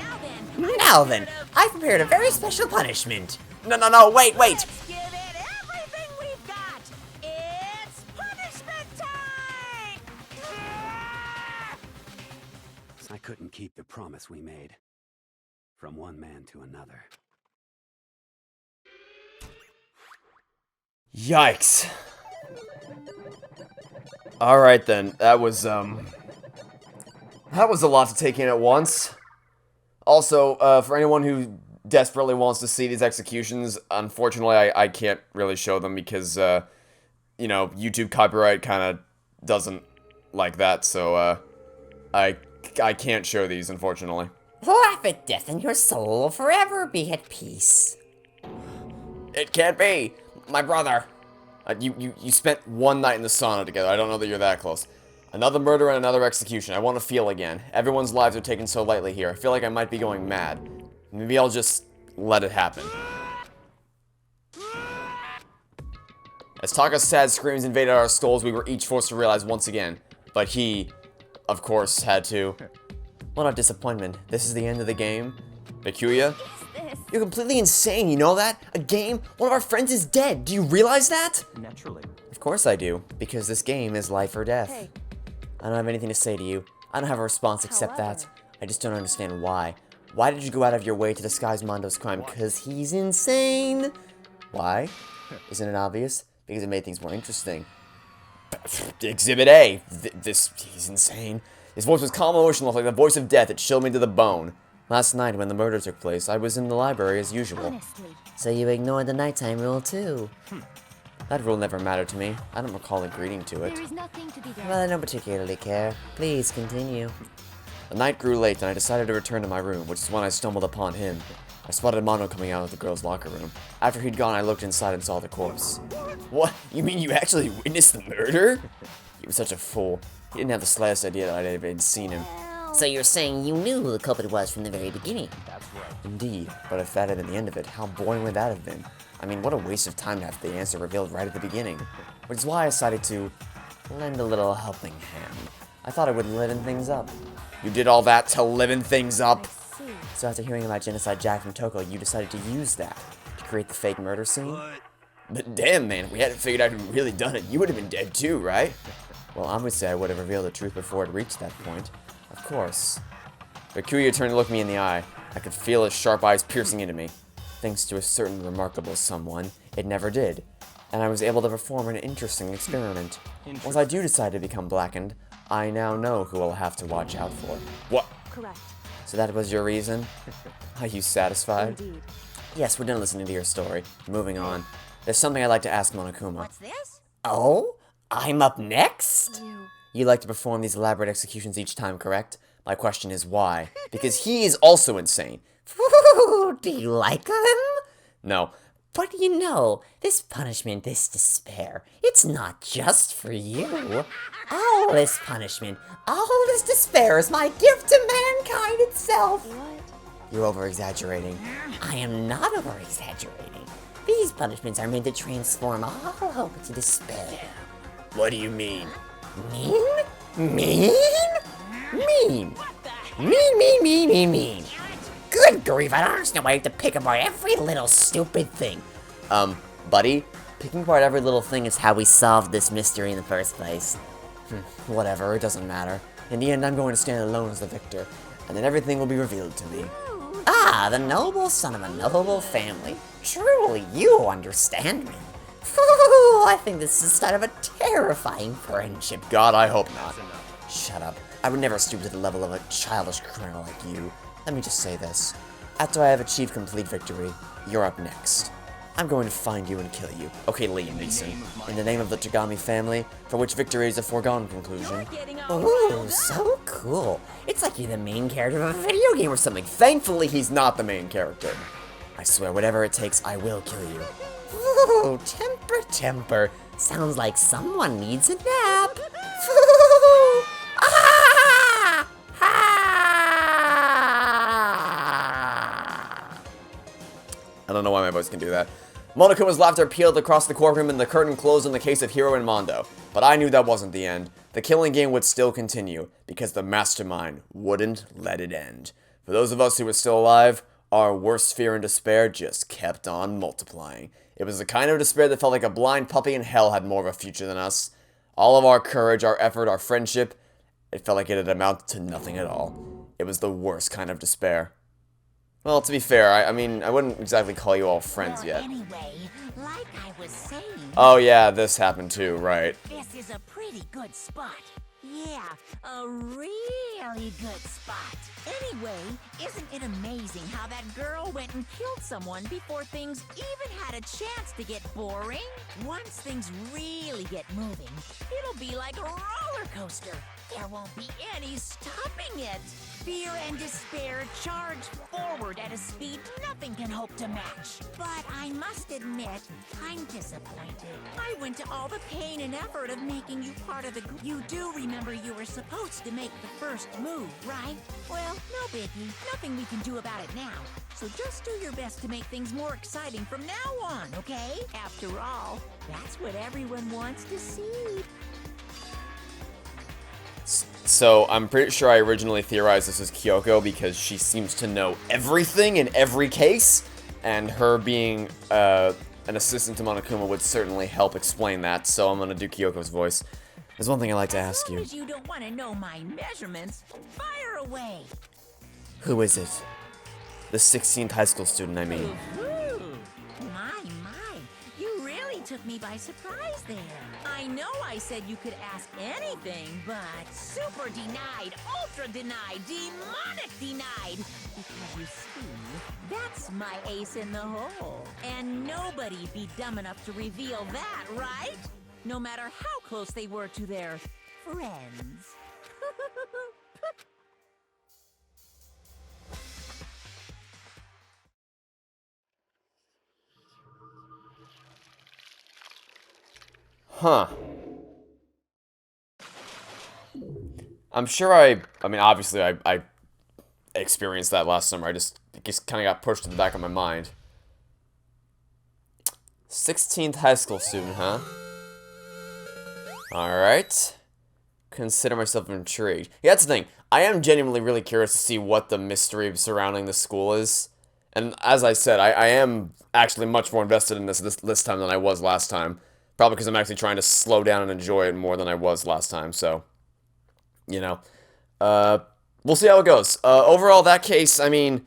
Now then, I've prepared a very special punishment. No, wait! Let's give it everything we've got. It's punishment time! I couldn't keep the promise we made. From one man to another. Yikes. Alright then, that was a lot to take in at once. Also, for anyone who desperately wants to see these executions, unfortunately I can't really show them because, you know, YouTube copyright kind of doesn't like that, so, I can't show these, unfortunately. Laugh at death and your soul will forever be at peace. It can't be! My brother! You spent one night in the sauna together. I don't know that you're that close. Another murder and another execution. I want to feel again. Everyone's lives are taken so lightly here. I feel like I might be going mad. Maybe I'll just let it happen. As Taka's sad screams invaded our skulls, we were each forced to realize once again. But he, of course, had to. What a disappointment. This is the end of the game. Bakuya? You're completely insane, you know that? A game? One of our friends is dead. Do you realize that? Naturally. Of course I do, because this game is life or death. Hey. I don't have anything to say to you. I don't have a response except that. I just don't understand why. Why did you go out of your way to disguise Mondo's crime? Because he's insane. Why? Isn't it obvious? Because it made things more interesting. Exhibit A. He's insane. His voice was calm and emotional, like the voice of death. It chilled me to the bone. Last night, when the murder took place, I was in the library as usual. Honestly. So you ignored the nighttime rule too? That rule never mattered to me. I don't recall agreeing to it. There is nothing to be done. Well, I don't particularly care. Please continue. The night grew late, and I decided to return to my room, which is when I stumbled upon him. I spotted Mondo coming out of the girls' locker room. After he'd gone, I looked inside and saw the corpse. What? You mean you actually witnessed the murder? He was such a fool. He didn't have the slightest idea that I'd even seen him. So you're saying you knew who the culprit was from the very beginning? That's right. Indeed, but if that had been the end of it, how boring would that have been? I mean, what a waste of time to have the answer revealed right at the beginning. Which is why I decided to lend a little helping hand. I thought I would liven things up. You did all that to liven things up? So after hearing about Genocide Jack from Toko, you decided to use that to create the fake murder scene? But damn, man, if we hadn't figured out who really done it, you would have been dead too, right? Well, obviously I would have revealed the truth before it reached that point. Of course. Bakuya turned to look me in the eye. I could feel his sharp eyes piercing into me. Thanks to a certain remarkable someone, it never did. And I was able to perform an interesting experiment. Once I do decide to become blackened, I now know who I'll have to watch out for. What? Correct. So that was your reason? Are you satisfied? Indeed. Yes, we're done listening to your story. Moving on. There's something I'd like to ask Monokuma. What's this? Oh? I'm up next? You like to perform these elaborate executions each time, correct? My question is why? Because he is also insane. Do you like them? No. But you know, this punishment, this despair, it's not just for you. All this punishment, all this despair is my gift to mankind itself. What? You're over-exaggerating. I am not over-exaggerating. These punishments are meant to transform all hope into despair. What do you mean? Mean? Mean? Mean. Mean. Good grief, I don't understand why you have to pick apart every little stupid thing. Buddy? Picking apart every little thing is how we solved this mystery in the first place. Whatever, it doesn't matter. In the end, I'm going to stand alone as the victor, and then everything will be revealed to me. Ah, the noble son of a noble family. Truly, you understand me. I think this is the start of a terrifying friendship. God, I hope not. Shut up. I would never stoop to the level of a childish criminal like you. Let me just say this. After I have achieved complete victory, you're up next. I'm going to find you and kill you. Okay, Liam Neeson. In the name of the Tagami family, for which victory is a foregone conclusion. Ooh, so cool. It's like you're the main character of a video game or something. Thankfully, he's not the main character. I swear, whatever it takes, I will kill you. Ooh, temper. Sounds like someone needs a nap. I don't know why my voice can do that. Monokuma's laughter peeled across the courtroom and the curtain closed on the case of Hiro and Mondo. But I knew that wasn't the end. The killing game would still continue, because the mastermind wouldn't let it end. For those of us who were still alive, our worst fear and despair just kept on multiplying. It was the kind of despair that felt like a blind puppy in hell had more of a future than us. All of our courage, our effort, our friendship, it felt like it had amounted to nothing at all. It was the worst kind of despair. Well, to be fair, I mean, I wouldn't exactly call you all friends yet. Anyway, like I was saying... Oh yeah, this happened too, right. This is a pretty good spot. Yeah, a really good spot. Anyway, isn't it amazing how that girl went and killed someone before things even had a chance to get boring? Once things really get moving, it'll be like a roller coaster. There won't be any stopping it. Fear and despair charge forward at a speed nothing can hope to match. But I must admit, I'm disappointed. I went to all the pain and effort of making you part of the group. You do remember you were supposed to make the first move, right? Well, no biggie. Nothing we can do about it now. So just do your best to make things more exciting from now on, okay? After all, that's what everyone wants to see. So, I'm pretty sure I originally theorized this was Kyoko because she seems to know everything in every case, and her being an assistant to Monokuma would certainly help explain that, so I'm gonna do Kyoko's voice. There's one thing I'd like to ask you. As long as you don't want to know my measurements, fire away. Who is it? The 16th high school student, I mean. My, you really took me by surprise there. I know I said you could ask anything, but super denied, ultra denied, demonic denied. Because you see, that's my ace in the hole. And nobody'd be dumb enough to reveal that, right? No matter how close they were to their friends. Huh. I'm sure I mean, obviously I experienced that last summer. It just kind of got pushed to the back of my mind. 16th high school student, huh? Alright. Consider myself intrigued. Yeah, that's the thing. I am genuinely really curious to see what the mystery surrounding the school is. And as I said, I am actually much more invested in this time than I was last time. Probably because I'm actually trying to slow down and enjoy it more than I was last time, so... You know. We'll see how it goes. Overall, that case, I mean...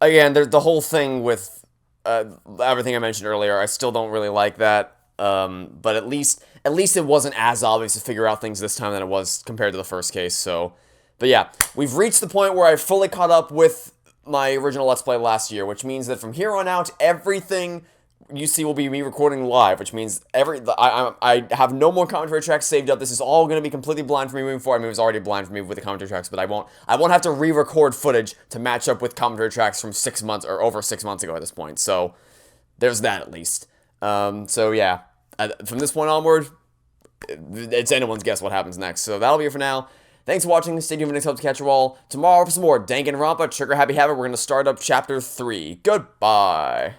Again, the whole thing with everything I mentioned earlier, I still don't really like that. But at least it wasn't as obvious to figure out things this time than it was compared to the first case, so... But yeah, we've reached the point where I fully caught up with my original Let's Play last year, which means that from here on out, everything you see will be me recording live, which means I have no more commentary tracks saved up. This is all going to be completely blind for me moving forward. I mean, it was already blind for me with the commentary tracks, but I won't have to re-record footage to match up with commentary tracks from 6 months or over 6 months ago at this point. So there's that at least. So yeah, from this point onward, it's anyone's guess what happens next. So that'll be it for now. Thanks for watching. Stay tuned for the next episode to catch you all. Tomorrow for some more Danganronpa, Trigger Happy Havoc. We're going to start up Chapter 3. Goodbye.